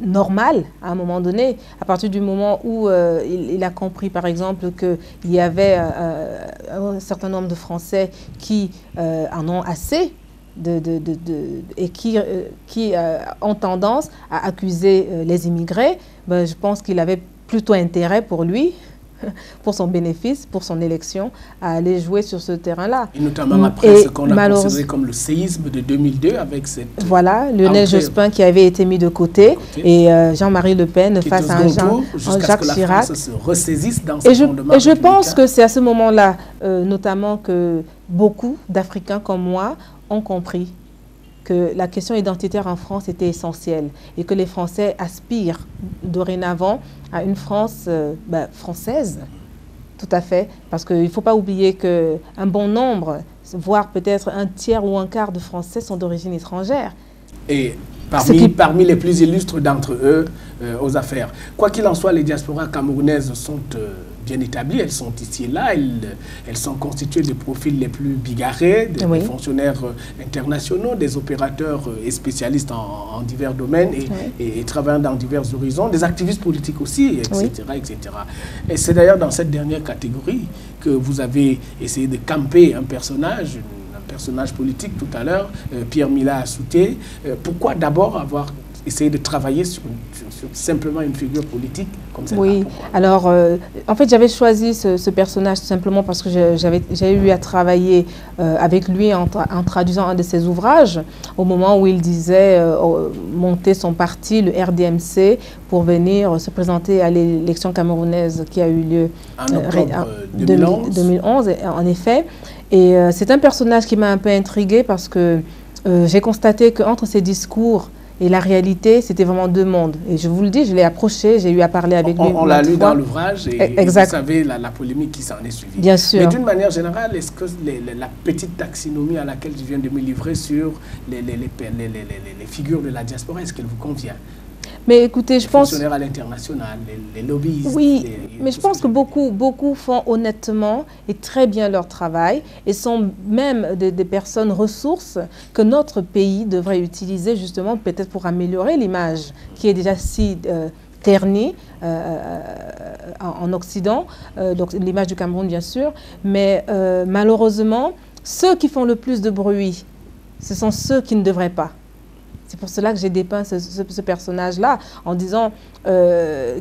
Speaker 2: normal à un moment donné, à partir du moment où il a compris, par exemple, qu'il y avait un certain nombre de Français qui en ont assez et qui ont tendance à accuser les immigrés. Je pense qu'il avait plutôt intérêt pour lui, pour son bénéfice, pour son élection, à aller jouer sur ce terrain-là.
Speaker 1: Et notamment après ce qu'on a considéré comme le séisme de 2002 avec cette...
Speaker 2: Voilà, Lionel Jospin qui avait été mis de côté et Jean-Marie Le Pen face à Jacques Chirac.
Speaker 1: Se ressaisisse dans
Speaker 2: et je pense que c'est à ce moment-là, notamment, que beaucoup d'Africains comme moi ont compris que la question identitaire en France était essentielle et que les Français aspirent dorénavant à une France française, tout à fait, parce qu'il ne faut pas oublier qu'un bon nombre, voire peut-être un tiers ou un quart de Français sont d'origine étrangère.
Speaker 1: Et parmi les plus illustres d'entre eux aux affaires. Quoi qu'il en soit, les diasporas camerounaises sont bien établies, elles sont ici et là, elles sont constituées des profils les plus bigarrés, des fonctionnaires internationaux, des opérateurs et spécialistes en divers domaines et travaillant dans divers horizons, des activistes politiques aussi, etc. etc. Et c'est d'ailleurs dans cette dernière catégorie que vous avez essayé de camper un personnage politique tout à l'heure, Pierre Mila Assouté. Pourquoi d'abord avoir essayé de travailler sur simplement une figure politique comme celle-là?
Speaker 2: Oui, alors en fait j'avais choisi ce personnage tout simplement parce que j'ai eu à travailler avec lui en traduisant un de ses ouvrages au moment où il disait monter son parti, le RDMC, pour venir se présenter à l'élection camerounaise qui a eu lieu
Speaker 1: en
Speaker 2: 2011, en effet. Et c'est un personnage qui m'a un peu intriguée parce que j'ai constaté qu'entre ses discours et la réalité, c'était vraiment deux mondes. Et je vous le dis, je l'ai approché, j'ai eu à parler avec lui.
Speaker 1: On l'a lu dans l'ouvrage et vous savez la polémique qui s'en est suivie.
Speaker 2: Bien sûr.
Speaker 1: Mais d'une manière générale, est-ce que la petite taxinomie à laquelle je viens de me livrer sur les figures de la diaspora, est-ce qu'elle vous convient?
Speaker 2: Mais écoutez, je pense...
Speaker 1: Les fonctionnaires à l'international, les lobbyistes...
Speaker 2: Oui, mais je pense que beaucoup font honnêtement et très bien leur travail et sont même des personnes ressources que notre pays devrait utiliser justement peut-être pour améliorer l'image qui est déjà si ternie en Occident, donc l'image du Cameroun bien sûr, mais malheureusement, ceux qui font le plus de bruit, ce sont ceux qui ne devraient pas. C'est pour cela que j'ai dépeint ce personnage-là en disant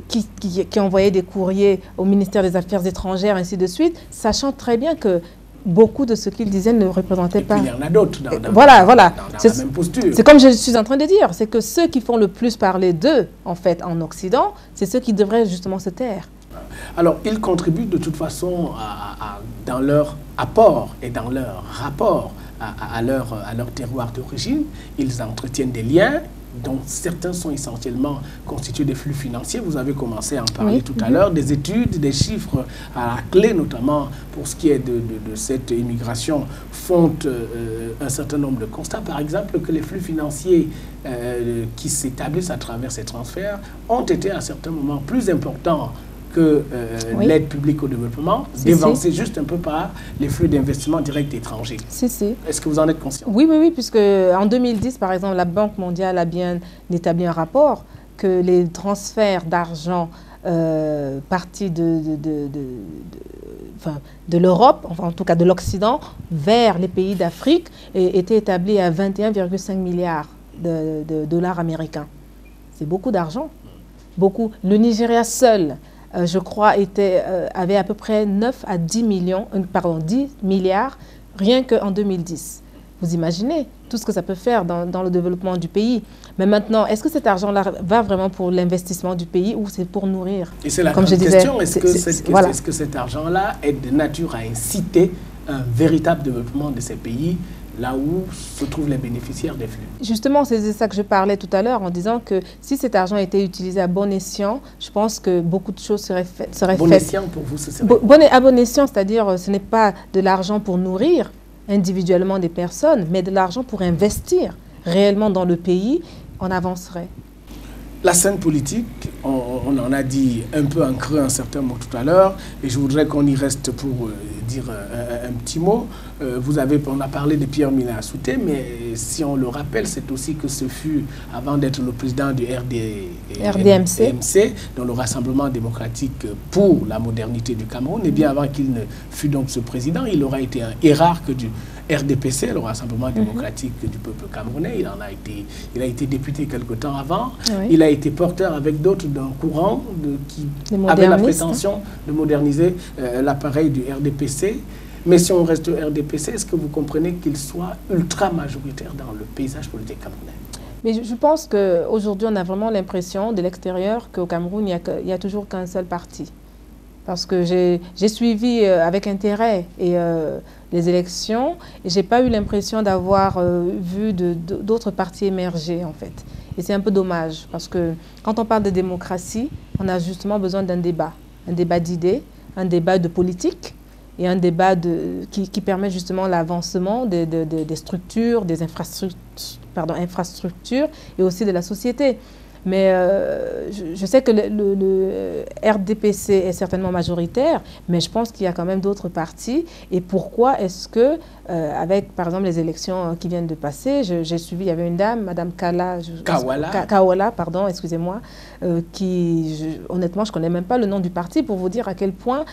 Speaker 2: qui envoyait des courriers au ministère des Affaires étrangères, ainsi de suite, sachant très bien que beaucoup de ce qu'il disait ne représentait pas.
Speaker 1: Il y en a d'autres dans
Speaker 2: voilà.
Speaker 1: Dans la même posture.
Speaker 2: C'est comme je suis en train de dire, c'est que ceux qui font le plus parler d'eux, en fait, en Occident, c'est ceux qui devraient justement se taire.
Speaker 1: Alors, ils contribuent de toute façon dans leur apport et dans leur rapport à leur terroir d'origine. Ils entretiennent des liens dont certains sont essentiellement constitués des flux financiers. Vous avez commencé à en parler tout à l'heure, des études, des chiffres à la clé, notamment pour ce qui est de cette immigration, font un certain nombre de constats. Par exemple, que les flux financiers qui s'établissent à travers ces transferts ont été à un certain moment plus importants que l'aide publique au développement, dévancée juste un peu par les flux d'investissement direct étrangers. Est-ce que vous en êtes conscient?
Speaker 2: Oui, puisque en 2010, par exemple, la Banque mondiale a bien établi un rapport que les transferts d'argent partis de l'Europe, enfin en tout cas de l'Occident, vers les pays d'Afrique était établi à 21,5 milliards de dollars américains. C'est beaucoup d'argent. Beaucoup. Le Nigeria seul, je crois, avait à peu près 9 à 10 milliards rien qu'en 2010. Vous imaginez tout ce que ça peut faire dans le développement du pays. Mais maintenant, est-ce que cet argent-là va vraiment pour l'investissement du pays ou c'est pour nourrir?
Speaker 1: Et c'est la grande question, est-ce que cet argent-là est de nature à inciter un véritable développement de ces pays, là où se trouvent les bénéficiaires des flux?
Speaker 2: Justement, c'est ça que je parlais tout à l'heure en disant que si cet argent était utilisé à bon escient, je pense que beaucoup de choses seraient faites.
Speaker 1: Bon escient pour vous, ce serait
Speaker 2: à bon escient, c'est-à-dire ce n'est pas de l'argent pour nourrir individuellement des personnes, mais de l'argent pour investir réellement dans le pays, on avancerait.
Speaker 1: La scène politique, on en a dit un peu en creux un certain mot tout à l'heure, et je voudrais qu'on y reste pour dire un petit mot. On a parlé de Pierre Mina Souté, mais si on le rappelle, c'est aussi que ce fut, avant d'être le président du RDMC, dans le Rassemblement démocratique pour la modernité du Cameroun, et bien avant qu'il ne fût donc ce président, il aura été un hiérarque du RDPC, le Rassemblement démocratique du peuple camerounais. Il a été député quelque temps avant. Oui. Il a été porteur avec d'autres d'un courant qui avait la prétention de moderniser l'appareil du RDPC. Mais si on reste au RDPC, est-ce que vous comprenez qu'il soit ultra majoritaire dans le paysage politique camerounais?
Speaker 2: Mais je pense qu'aujourd'hui, on a vraiment l'impression de l'extérieur qu'au Cameroun, il n'y a toujours qu'un seul parti. Parce que j'ai suivi avec intérêt les élections et je n'ai pas eu l'impression d'avoir vu d'autres partis émerger, en fait. Et c'est un peu dommage, parce que quand on parle de démocratie, on a justement besoin d'un débat d'idées, un débat de politique et un débat qui permet justement l'avancement des structures, des infrastructures et aussi de la société. Mais je sais que le RDPC est certainement majoritaire, mais je pense qu'il y a quand même d'autres partis. Et pourquoi est-ce que, avec par exemple les élections qui viennent de passer, j'ai suivi, il y avait une dame, Madame Kawala, pardon, excusez-moi, honnêtement, je ne connais même pas le nom du parti pour vous dire à quel point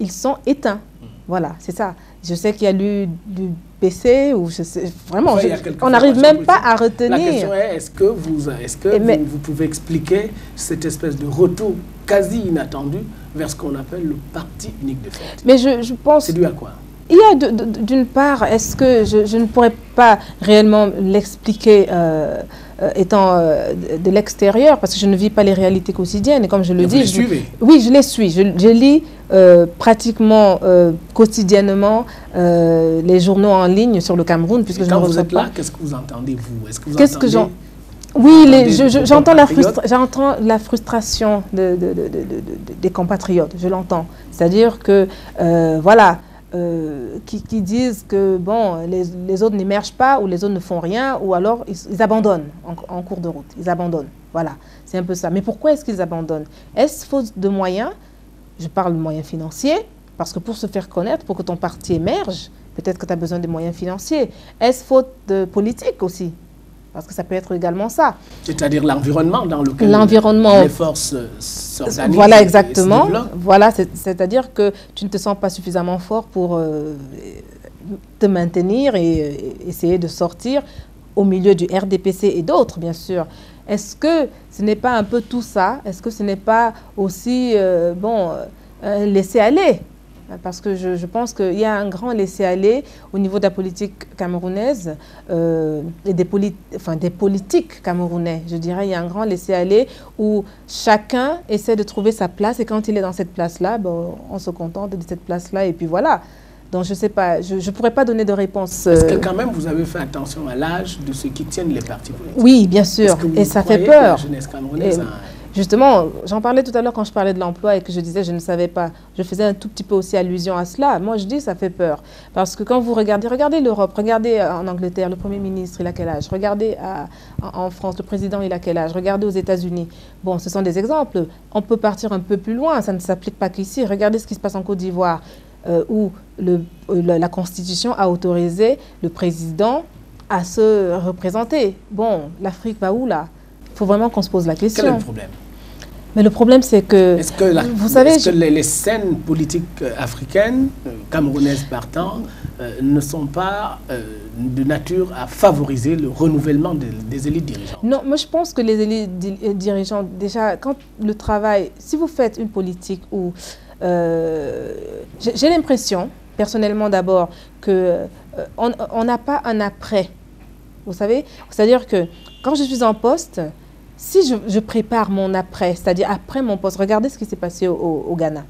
Speaker 2: ils sont éteints. Voilà, c'est ça. Je sais qu'il y a eu du PC, ou je sais, vraiment, on n'arrive même pas à retenir.
Speaker 1: La question est, est-ce que vous pouvez expliquer cette espèce de retour quasi inattendu vers ce qu'on appelle le parti unique de fait?
Speaker 2: Mais je pense...
Speaker 1: C'est dû à quoi?
Speaker 2: Il y a d'une part, est-ce que je ne pourrais pas réellement l'expliquer étant de l'extérieur, parce que je ne vis pas les réalités quotidiennes, et comme je le dis...
Speaker 1: Vous les suivez?
Speaker 2: Oui, je les suis. Je lis pratiquement quotidiennement les journaux en ligne sur le Cameroun, puisque
Speaker 1: quand vous êtes là, qu'est-ce que vous entendez, vous? Est-ce que vous entendez...
Speaker 2: Oui, j'entends la frustration des compatriotes, je l'entends. C'est-à-dire que, voilà, qui disent que bon, les autres n'émergent pas, ou les autres ne font rien, ou alors ils abandonnent en cours de route. Ils abandonnent. Voilà, c'est un peu ça. Mais pourquoi est-ce qu'ils abandonnent? Est-ce faute de moyens? Je parle de moyens financiers, parce que pour se faire connaître, pour que ton parti émerge, peut-être que tu as besoin de moyens financiers. Est-ce faute de politique aussi? Parce que ça peut être également ça.
Speaker 1: C'est-à-dire l'environnement dans lequel les forces s'organisent.
Speaker 2: Voilà, exactement. Voilà, c'est-à-dire que tu ne te sens pas suffisamment fort pour te maintenir et essayer de sortir au milieu du RDPC et d'autres, bien sûr. Est-ce que ce n'est pas un peu tout ça? Est-ce que ce n'est pas aussi, laisser aller? Parce que je pense qu'il y a un grand laisser-aller au niveau de la politique camerounaise et des politiques camerounais. Je dirais il y a un grand laisser-aller où chacun essaie de trouver sa place et quand il est dans cette place-là, on se contente de cette place-là et puis voilà. Donc je ne sais pas, je ne pourrais pas donner de réponse.
Speaker 1: Est-ce que quand même vous avez fait attention à l'âge de ceux qui tiennent les partis politiques?
Speaker 2: Oui, bien sûr, et ça fait peur.
Speaker 1: Que la jeunesse camerounaise
Speaker 2: Justement, j'en parlais tout à l'heure quand je parlais de l'emploi et que je disais je ne savais pas. Je faisais un tout petit peu aussi allusion à cela. Moi, je dis ça fait peur. Parce que quand vous regardez l'Europe, regardez en Angleterre, le Premier ministre, il a quel âge? Regardez en France, le président, il a quel âge? Regardez aux États-Unis. Bon, ce sont des exemples. On peut partir un peu plus loin, ça ne s'applique pas qu'ici. Regardez ce qui se passe en Côte d'Ivoire, où la Constitution a autorisé le président à se représenter. Bon, l'Afrique va où là? Il faut vraiment qu'on se pose la question.
Speaker 1: Quel est le problème?
Speaker 2: Mais le problème, c'est que, vous savez...
Speaker 1: Est-ce que les scènes politiques africaines, camerounaises partant, ne sont pas de nature à favoriser le renouvellement des élites dirigeantes?
Speaker 2: Non, moi je pense que les élites dirigeantes, déjà, quand le travail, si vous faites une politique où... j'ai l'impression, personnellement d'abord, qu'on n'a pas un après. Vous savez? C'est-à-dire que quand je suis en poste, si je prépare mon après, c'est-à-dire après mon poste, regardez ce qui s'est passé au Ghana.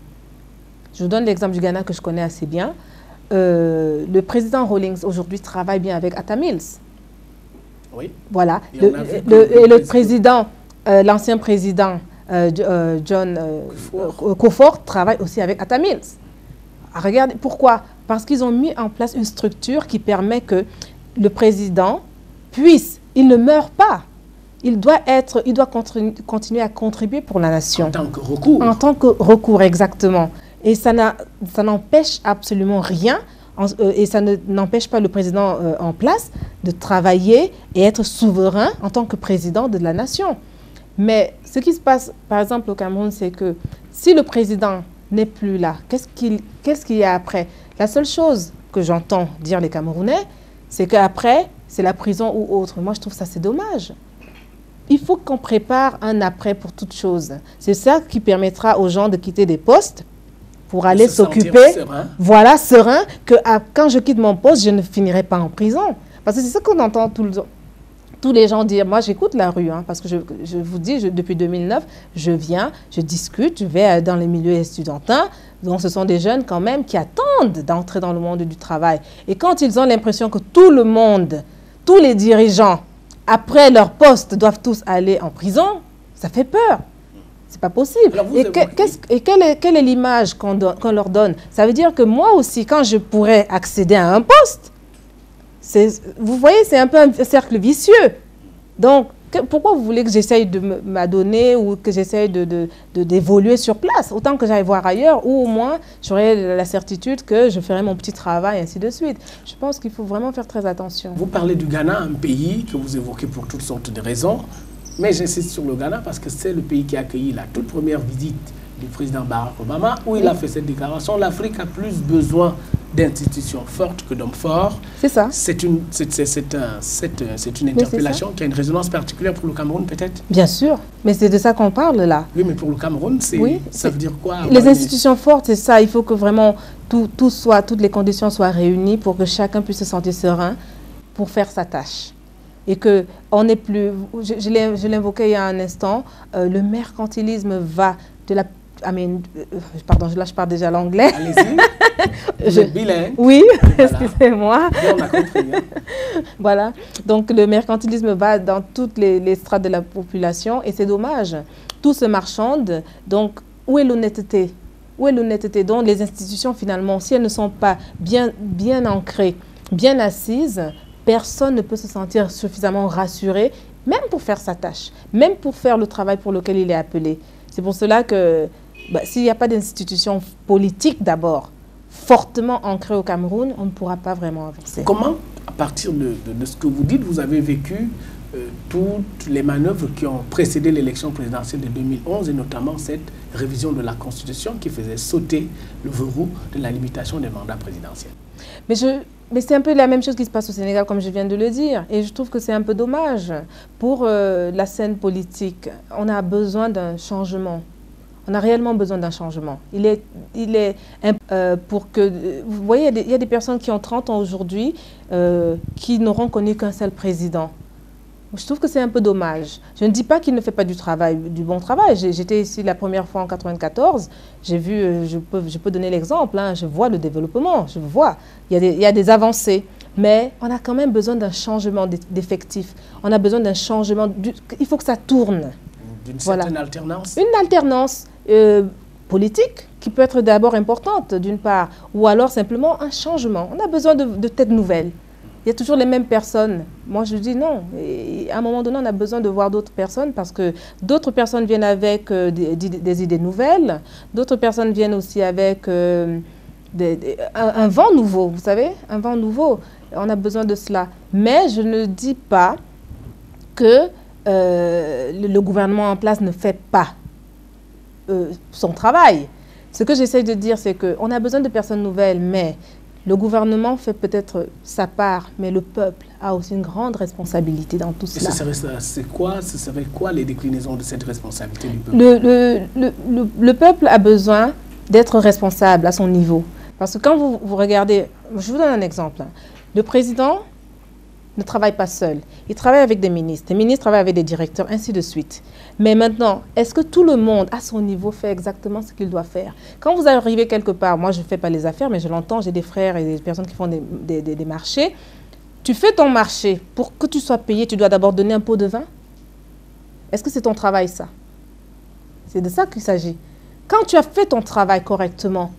Speaker 2: Je vous donne l'exemple du Ghana que je connais assez bien. Le président Rawlings aujourd'hui travaille bien avec Atta Mills.
Speaker 1: Oui.
Speaker 2: Voilà. Et le président, l'ancien président John Kufuor travaille aussi avec Atta Mills. Regardez, pourquoi? Parce qu'ils ont mis en place une structure qui permet que le président puisse, il ne meurt pas. Il doit continuer à contribuer pour la nation.
Speaker 1: En tant que recours.
Speaker 2: En tant que recours, exactement. Et ça n'empêche absolument rien, et ça n'empêche pas le président en place de travailler et être souverain en tant que président de la nation. Mais ce qui se passe, par exemple, au Cameroun, c'est que si le président n'est plus là, qu'est-ce qu'il y a après? La seule chose que j'entends dire les Camerounais, c'est qu'après, c'est la prison ou autre. Moi, je trouve ça, c'est dommage. Il faut qu'on prépare un après pour toute chose. C'est ça qui permettra aux gens de quitter des postes pour aller s'occuper, voilà, serein, que quand je quitte mon poste, je ne finirai pas en prison. Parce que c'est ça qu'on entend tous les gens dire. Moi, j'écoute la rue, hein, parce que je vous dis, depuis 2009, je viens, je discute, je vais dans les milieux estudiantins. Donc, ce sont des jeunes quand même qui attendent d'entrer dans le monde du travail. Et quand ils ont l'impression que tout le monde, tous les dirigeants, après leur poste, doivent tous aller en prison, ça fait peur. C'est pas possible. Et quelle est l'image qu'on leur donne? Ça veut dire que moi aussi, quand je pourrais accéder à un poste, vous voyez, c'est un peu un cercle vicieux. Donc, pourquoi vous voulez que j'essaye de m'adonner ou que j'essaye d'évoluer sur place? Autant que j'aille voir ailleurs, ou au moins, j'aurai la certitude que je ferai mon petit travail, ainsi de suite. Je pense qu'il faut vraiment faire très attention.
Speaker 1: Vous parlez du Ghana, un pays que vous évoquez pour toutes sortes de raisons. Mais j'insiste sur le Ghana parce que c'est le pays qui a accueilli la toute première visite du président Barack Obama, où il a fait cette déclaration: l'Afrique a plus besoin d'institutions fortes que d'hommes forts. C'est ça. C'est une interpellation qui a une résonance particulière pour le Cameroun, peut-être?
Speaker 2: Bien sûr, mais c'est de ça qu'on parle là.
Speaker 1: Oui, mais pour le Cameroun, ça veut dire quoi?
Speaker 2: Les institutions fortes, c'est ça. Il faut que vraiment toutes les conditions soient réunies pour que chacun puisse se sentir serein pour faire sa tâche. Et qu'on n'est plus, je l'invoquais il y a un instant, le mercantilisme va de la... pardon, là je parle déjà l'anglais.
Speaker 1: Allez-y, vous êtes bilingue.
Speaker 2: Oui, voilà. Excusez-moi.
Speaker 1: On a compris. Hein.
Speaker 2: Voilà, donc le mercantilisme va dans toutes les strates de la population et c'est dommage. Tout se marchande, donc où est l'honnêteté? Où est l'honnêteté? Donc les institutions finalement, si elles ne sont pas bien ancrées, bien assises, personne ne peut se sentir suffisamment rassuré, même pour faire sa tâche, même pour faire le travail pour lequel il est appelé. C'est pour cela que s'il n'y a pas d'institution politique d'abord, fortement ancrée au Cameroun, on ne pourra pas vraiment avancer.
Speaker 1: Comment, à partir de ce que vous dites, vous avez vécu toutes les manœuvres qui ont précédé l'élection présidentielle de 2011 et notamment cette révision de la Constitution qui faisait sauter le verrou de la limitation des mandats présidentiels?
Speaker 2: Mais c'est un peu la même chose qui se passe au Sénégal, comme je viens de le dire. Et je trouve que c'est un peu dommage. Pour la scène politique, on a besoin d'un changement. On a réellement besoin d'un changement. Pour que... Vous voyez, il y a des personnes qui ont 30 ans aujourd'hui qui n'auront connu qu'un seul président. Je trouve que c'est un peu dommage. Je ne dis pas qu'il ne fait pas du bon travail. J'étais ici la première fois en 1994. J'ai vu, je peux donner l'exemple, hein, je vois le développement, je vois. Il y a des avancées. Mais on a quand même besoin d'un changement d'effectifs. On a besoin d'un changement. Il faut que ça tourne.
Speaker 1: D'une certaine alternance?
Speaker 2: Une alternance politique qui peut être d'abord importante, d'une part. Ou alors simplement un changement. On a besoin de têtes nouvelles. Il y a toujours les mêmes personnes. Moi, je dis non. Et à un moment donné, on a besoin de voir d'autres personnes parce que d'autres personnes viennent avec des idées nouvelles. D'autres personnes viennent aussi avec un vent nouveau, vous savez, un vent nouveau. On a besoin de cela. Mais je ne dis pas que le gouvernement en place ne fait pas. son travail. Ce que j'essaie de dire, c'est qu'on a besoin de personnes nouvelles, mais le gouvernement fait peut-être sa part, mais le peuple a aussi une grande responsabilité dans tout cela.
Speaker 1: Ce serait quoi les déclinaisons de cette responsabilité du peuple?
Speaker 2: Le peuple a besoin d'être responsable à son niveau. Parce que quand vous regardez, je vous donne un exemple. Le président ne travaille pas seul. Il travaille avec des ministres. Les ministres travaillent avec des directeurs, ainsi de suite. Mais maintenant, est-ce que tout le monde, à son niveau, fait exactement ce qu'il doit faire? Quand vous arrivez quelque part, moi, je ne fais pas les affaires, mais je l'entends, j'ai des frères et des personnes qui font des marchés. Tu fais ton marché. Pour que tu sois payé, tu dois d'abord donner un pot de vin? Est-ce que c'est ton travail, ça? C'est de ça qu'il s'agit. Quand tu as fait ton travail correctement,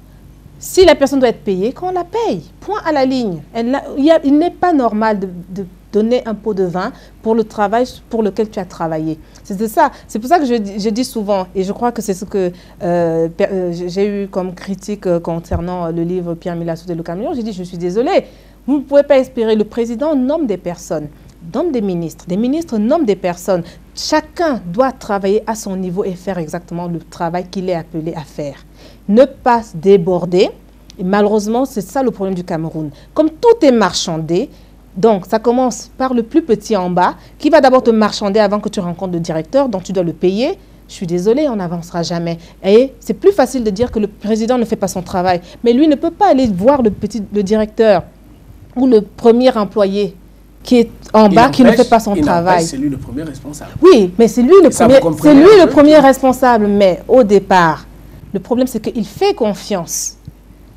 Speaker 2: si la personne doit être payée, qu'on la paye. Point à la ligne. Il n'est pas normal de donner un pot de vin pour le travail pour lequel tu as travaillé. C'est ça. C'est pour ça que je dis souvent, et je crois que c'est ce que j'ai eu comme critique concernant le livre Pierre Mila Souté Le Camion. J'ai dit, je suis désolée, vous ne pouvez pas espérer. Le président nomme des personnes, nomme des ministres nomment des personnes. Chacun doit travailler à son niveau et faire exactement le travail qu'il est appelé à faire. Ne pas déborder. Et malheureusement, c'est ça le problème du Cameroun. Comme tout est marchandé, donc ça commence par le plus petit en bas, qui va d'abord te marchander avant que tu rencontres le directeur, donc tu dois le payer. Je suis désolée, on n'avancera jamais. Et c'est plus facile de dire que le président ne fait pas son travail. Mais lui ne peut pas aller voir le directeur ou le premier employé qui est en bas, qui ne fait pas son travail.
Speaker 1: C'est lui le premier responsable.
Speaker 2: Oui, mais c'est lui le premier responsable. Mais au départ, le problème, c'est qu'il fait confiance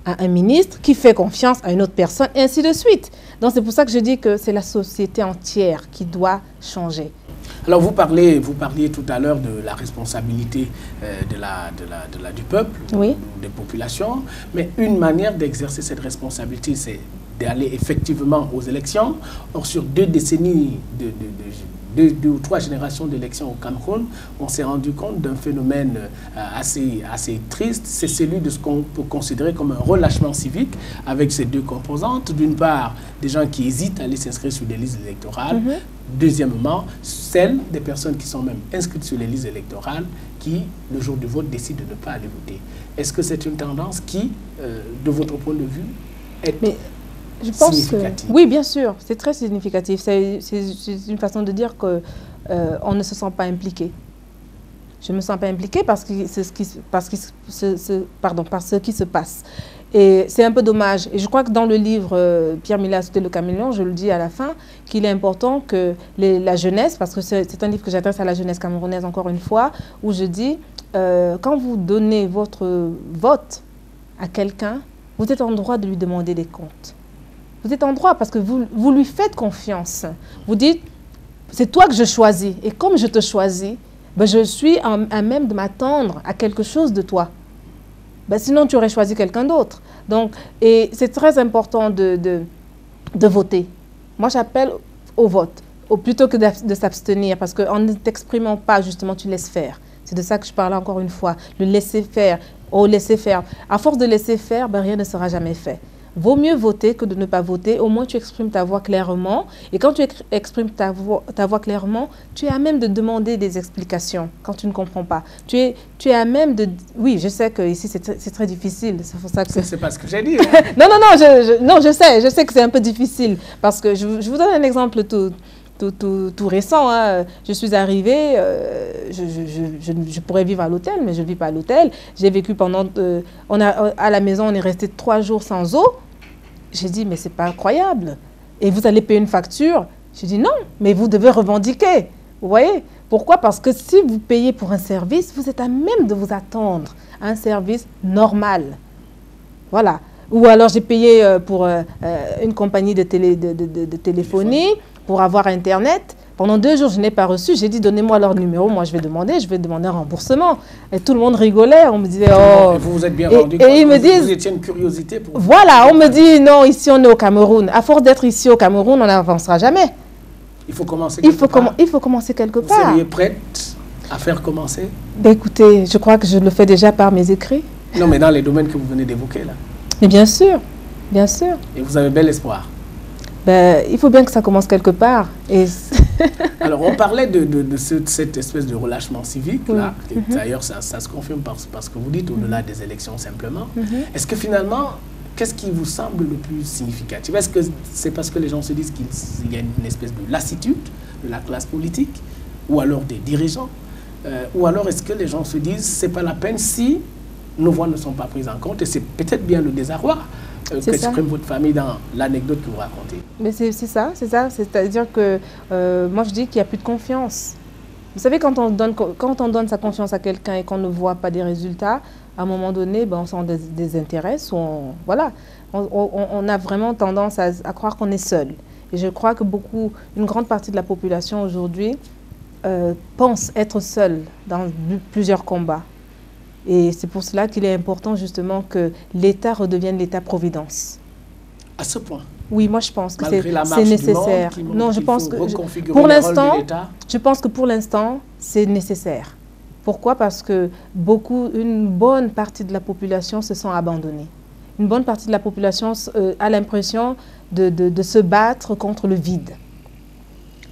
Speaker 2: à un ministre qui fait confiance à une autre personne, et ainsi de suite. Donc, c'est pour ça que je dis que c'est la société entière qui doit changer.
Speaker 1: Alors, vous parliez tout à l'heure de la responsabilité du peuple,
Speaker 2: oui,
Speaker 1: des populations, mais une manière d'exercer cette responsabilité, c'est d'aller effectivement aux élections. Or, sur 2 décennies, deux ou 3 générations d'élections au Cameroun, on s'est rendu compte d'un phénomène assez triste. C'est celui de ce qu'on peut considérer comme un relâchement civique avec ces 2 composantes. D'une part, des gens qui hésitent à aller s'inscrire sur des listes électorales. Deuxièmement, celles des personnes qui sont même inscrites sur les listes électorales qui, le jour du vote, décident de ne pas aller voter. Est-ce que c'est une tendance qui, de votre point de vue, est significative?
Speaker 2: Oui, bien sûr, c'est très significatif. C'est une façon de dire qu'on ne se sent pas impliqué. Je ne me sens pas impliquée parce que c'est ce qui se passe. Et c'est un peu dommage. Et je crois que dans le livre Pierre Mila Souté Le Caméléon, je le dis à la fin, qu'il est important que la jeunesse, parce que c'est un livre que j'adresse à la jeunesse camerounaise encore une fois, où je dis, quand vous donnez votre vote à quelqu'un, vous êtes en droit de lui demander des comptes. Vous êtes en droit parce que vous lui faites confiance. Vous dites, c'est toi que je choisis. Et comme je te choisis, ben je suis à même de m'attendre à quelque chose de toi. Ben sinon, tu aurais choisi quelqu'un d'autre. Donc, et c'est très important de voter. Moi, j'appelle au vote, plutôt que de s'abstenir, parce qu'en ne t'exprimant pas, justement, tu laisses faire. C'est de ça que je parlais encore une fois, le laisser faire, au laisser faire. À force de laisser faire, ben, rien ne sera jamais fait. Vaut mieux voter que de ne pas voter. Au moins, tu exprimes ta voix clairement. Et quand tu exprimes ta voix clairement, tu es à même de demander des explications quand tu ne comprends pas. Tu es à même de... Oui, je sais que ici c'est très difficile. C'est pour ça que...
Speaker 1: C'est pas ce que j'ai dit. Hein.
Speaker 2: non, je sais que c'est un peu difficile. Parce que je vous donne un exemple tout récent. Hein. Je suis arrivée, je pourrais vivre à l'hôtel, mais je ne vis pas à l'hôtel. J'ai vécu pendant... à la maison, on est resté 3 jours sans eau. J'ai dit, mais c'est pas incroyable. Et vous allez payer une facture? J'ai dit, non, mais vous devez revendiquer. Vous voyez? Pourquoi? Parce que si vous payez pour un service, vous êtes à même de vous attendre à un service normal. Voilà. Ou alors j'ai payé pour une compagnie de téléphonie pour avoir Internet. Pendant 2 jours, je n'ai pas reçu. J'ai dit, donnez-moi leur numéro. Moi, je vais demander un remboursement. Et tout le monde rigolait. On me disait, oh...
Speaker 1: Et vous vous êtes bien rendu compte.
Speaker 2: Et ils me disent...
Speaker 1: Vous étiez une curiosité pour...
Speaker 2: Voilà, on me dit, non, ici, on est au Cameroun. À force d'être ici au Cameroun, on n'avancera jamais.
Speaker 1: Il faut commencer quelque part.
Speaker 2: Il faut commencer quelque part.
Speaker 1: Vous seriez prête à faire commencer?
Speaker 2: Ben, écoutez, je crois que je le fais déjà par mes écrits.
Speaker 1: Non, mais dans les domaines que vous venez d'évoquer, là.
Speaker 2: Mais bien sûr, bien sûr.
Speaker 1: Et vous avez bel espoir?
Speaker 2: Ben, il faut bien que ça commence quelque part. Et
Speaker 1: Alors, on parlait de cette espèce de relâchement civique, là. D'ailleurs, ça se confirme par ce que vous dites, au-delà des élections simplement. Est-ce que finalement, qu'est-ce qui vous semble le plus significatif? Est-ce que c'est parce que les gens se disent qu'il y a une espèce de lassitude de la classe politique, ou alors des dirigeants, ou alors est-ce que les gens se disent c'est pas la peine si nos voix ne sont pas prises en compte, et c'est peut-être bien le désarroi qu'exprime votre famille dans l'anecdote que vous racontez.
Speaker 2: Mais c'est ça, c'est-à-dire que moi je dis qu'il n'y a plus de confiance. Vous savez, quand on donne sa confiance à quelqu'un et qu'on ne voit pas des résultats, à un moment donné, ben, on s'en désintéresse, voilà, on a vraiment tendance à croire qu'on est seul. Et je crois que une grande partie de la population aujourd'hui pense être seule dans plusieurs combats. Et c'est pour cela qu'il est important justement que l'État redevienne l'État-providence.
Speaker 1: À ce point?
Speaker 2: Oui, moi je pense que c'est nécessaire. Non, je pense que je pense que pour l'instant, c'est nécessaire. Pourquoi? Parce que une bonne partie de la population se sent abandonnée. Une bonne partie de la population a l'impression de se battre contre le vide.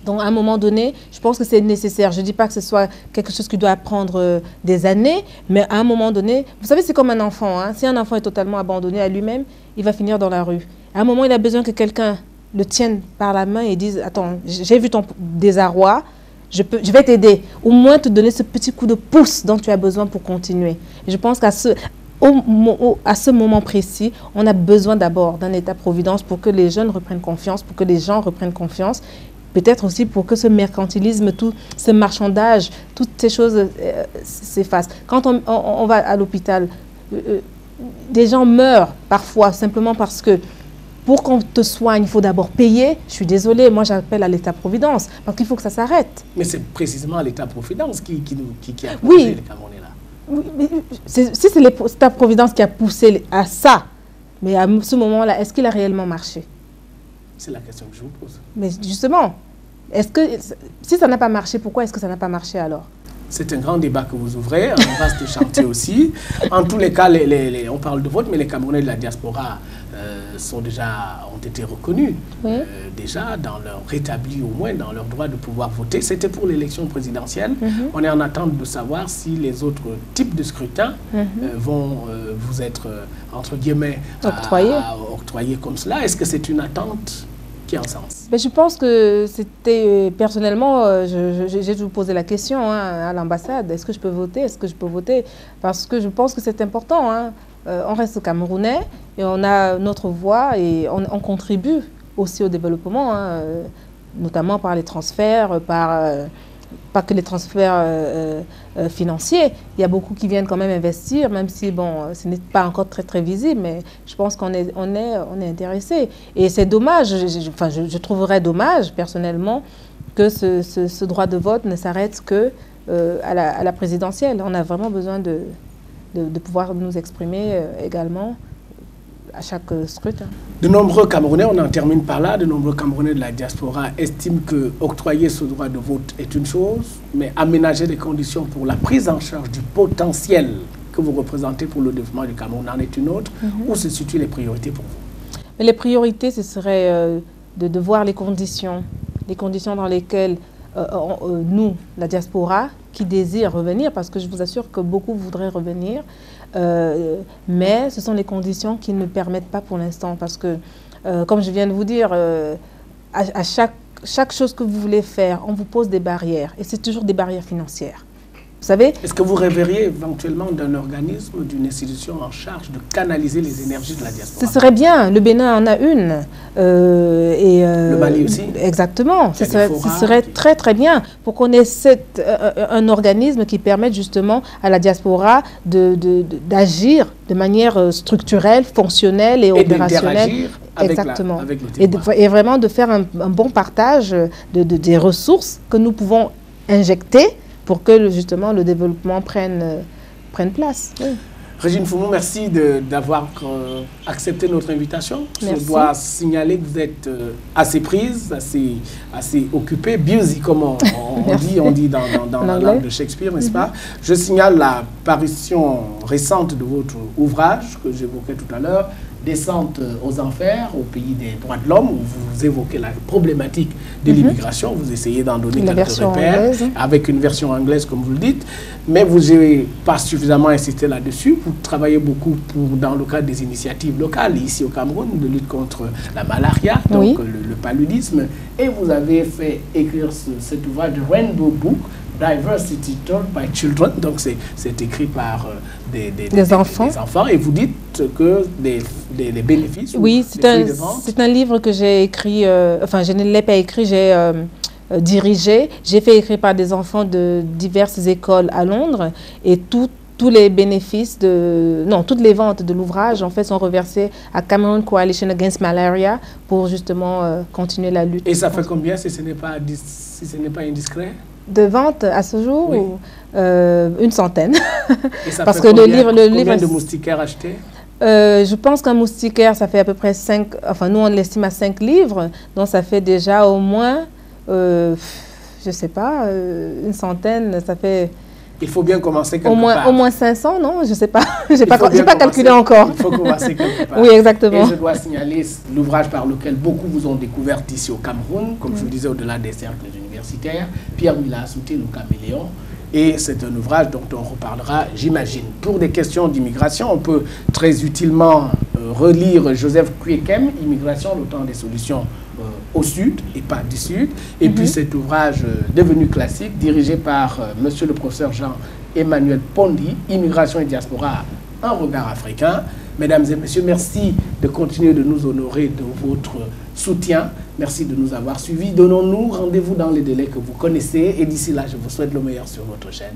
Speaker 2: Donc, à un moment donné, je pense que c'est nécessaire. Je ne dis pas que ce soit quelque chose qui doit prendre des années, mais à un moment donné, vous savez, c'est comme un enfant. Hein. Si un enfant est totalement abandonné à lui-même, il va finir dans la rue. À un moment, il a besoin que quelqu'un le tienne par la main et dise « Attends, j'ai vu ton désarroi, je vais t'aider. » Au moins te donner ce petit coup de pouce dont tu as besoin pour continuer. Et je pense qu'à ce moment précis, on a besoin d'abord d'un État-providence pour que les jeunes reprennent confiance, pour que les gens reprennent confiance. Peut-être aussi pour que ce mercantilisme, tout ce marchandage, toutes ces choses s'effacent. Quand on va à l'hôpital, des gens meurent parfois simplement parce que pour qu'on te soigne, il faut d'abord payer. Je suis désolée, moi j'appelle à l'État-providence parce qu'il faut que ça s'arrête.
Speaker 1: Mais c'est précisément l'État-providence qui a poussé les Camerounais là.
Speaker 2: Oui, si c'est l'État-providence qui a poussé à ça, mais à ce moment-là, est-ce qu'il a réellement marché?
Speaker 1: C'est la question que je vous pose.
Speaker 2: Mais justement, si ça n'a pas marché, pourquoi est-ce que ça n'a pas marché alors?
Speaker 1: C'est un grand débat que vous ouvrez, un vaste chantier aussi. En tous les cas, on parle de vote, mais les Camerounais de la diaspora ont été reconnus, déjà, rétablis au moins dans leur droit de pouvoir voter. C'était pour l'élection présidentielle. On est en attente de savoir si les autres types de scrutins vont vous être, entre guillemets, octroyés comme cela. Est-ce que c'est une attente qui a un sens?
Speaker 2: Je pense que c'était, personnellement, j'ai dû poser la question à l'ambassade. Est-ce que je peux voter? Est-ce que je peux voter? Parce que je pense que c'est important. On reste Camerounais et on a notre voix et on contribue aussi au développement, notamment par les transferts, pas que les transferts financiers. Il y a beaucoup qui viennent quand même investir, même si bon, ce n'est pas encore très visible, mais je pense qu'on est intéressé. Et c'est dommage, je trouverais dommage personnellement que ce droit de vote ne s'arrête que à la présidentielle. On a vraiment besoin de pouvoir nous exprimer également à chaque scrutin.
Speaker 1: De nombreux Camerounais, on en termine par là, de nombreux Camerounais de la diaspora estiment que octroyer ce droit de vote est une chose, mais aménager les conditions pour la prise en charge du potentiel que vous représentez pour le développement du Cameroun en est une autre. Où se situent les priorités pour vous?
Speaker 2: Mais les priorités, ce serait de voir les conditions dans lesquelles nous, la diaspora, qui désire revenir, parce que je vous assure que beaucoup voudraient revenir, mais ce sont les conditions qui ne permettent pas pour l'instant, parce que, comme je viens de vous dire, à chaque chose que vous voulez faire, on vous pose des barrières, et c'est toujours des barrières financières. Vous savez?
Speaker 1: Est-ce que vous rêveriez éventuellement d'un organisme, d'une institution en charge de canaliser les énergies de la diaspora?
Speaker 2: Ce serait bien. Le Bénin en a une.
Speaker 1: Le Mali aussi?
Speaker 2: Exactement. Ce serait très très bien pour qu'on ait un organisme qui permette justement à la diaspora d'agir de manière structurelle, fonctionnelle et opérationnelle.
Speaker 1: Exactement. Avec
Speaker 2: et vraiment de faire un bon partage des ressources que nous pouvons injecter pour que justement le développement prenne place. Oui.
Speaker 1: Régine Foumou, merci d'avoir accepté notre invitation.
Speaker 2: Merci.
Speaker 1: Je dois signaler que vous êtes assez prise, assez occupée, busy comme on dit dans la langue de Shakespeare, n'est-ce pas? Je signale la parution récente de votre ouvrage que j'évoquais tout à l'heure, Descente aux enfers, au pays des droits de l'homme, où vous évoquez la problématique de l'immigration. Vous essayez d'en donner quelques repères, avec une version anglaise, comme vous le dites, mais vous n'avez pas suffisamment insisté là-dessus. Vous travaillez beaucoup dans le cadre des initiatives locales, ici au Cameroun, de lutte contre la malaria, donc le paludisme, et vous avez fait écrire cet ouvrage, Rainbow Book, Diversity Told by Children, donc c'est écrit par des enfants, et vous dites que les bénéfices...
Speaker 2: Oui, c'est un livre que j'ai écrit, enfin je ne l'ai pas écrit, j'ai dirigé, j'ai fait écrire par des enfants de diverses écoles à Londres, et tous les bénéfices toutes les ventes de l'ouvrage en fait sont reversées à Cameroon Coalition Against Malaria pour justement continuer la lutte.
Speaker 1: Et ça fait combien si ce n'est pas indiscret?
Speaker 2: De vente à ce jour,
Speaker 1: oui.
Speaker 2: Une centaine.
Speaker 1: Et ça
Speaker 2: parce
Speaker 1: fait
Speaker 2: que
Speaker 1: combien,
Speaker 2: le livre
Speaker 1: combien de moustiquaires achetés?
Speaker 2: Je pense qu'un moustiquaire, ça fait à peu près 5, enfin nous on l'estime à 5 livres, donc ça fait déjà au moins, je ne sais pas, une centaine, ça fait...
Speaker 1: Il faut bien commencer quelque part.
Speaker 2: Au moins 500, non? Je ne sais pas, je n'ai pas calculé encore.
Speaker 1: Il faut commencer quelque part.
Speaker 2: Oui, exactement.
Speaker 1: Et je dois signaler l'ouvrage par lequel beaucoup vous ont découvert ici au Cameroun, comme je vous le disais, au-delà des cercles universitaires, Pierre Mila-Assouté, le caméléon. Et c'est un ouvrage dont on reparlera, j'imagine. Pour des questions d'immigration, on peut très utilement relire Joseph Kwekem, Immigration, le temps des solutions au Sud et pas du Sud. Et puis cet ouvrage devenu classique, dirigé par monsieur le professeur Jean-Emmanuel Pondi, Immigration et diaspora, un regard africain. Mesdames et messieurs, merci de continuer de nous honorer de votre soutien. Merci de nous avoir suivis. Donnons-nous rendez-vous dans les délais que vous connaissez. Et d'ici là, je vous souhaite le meilleur sur votre chaîne.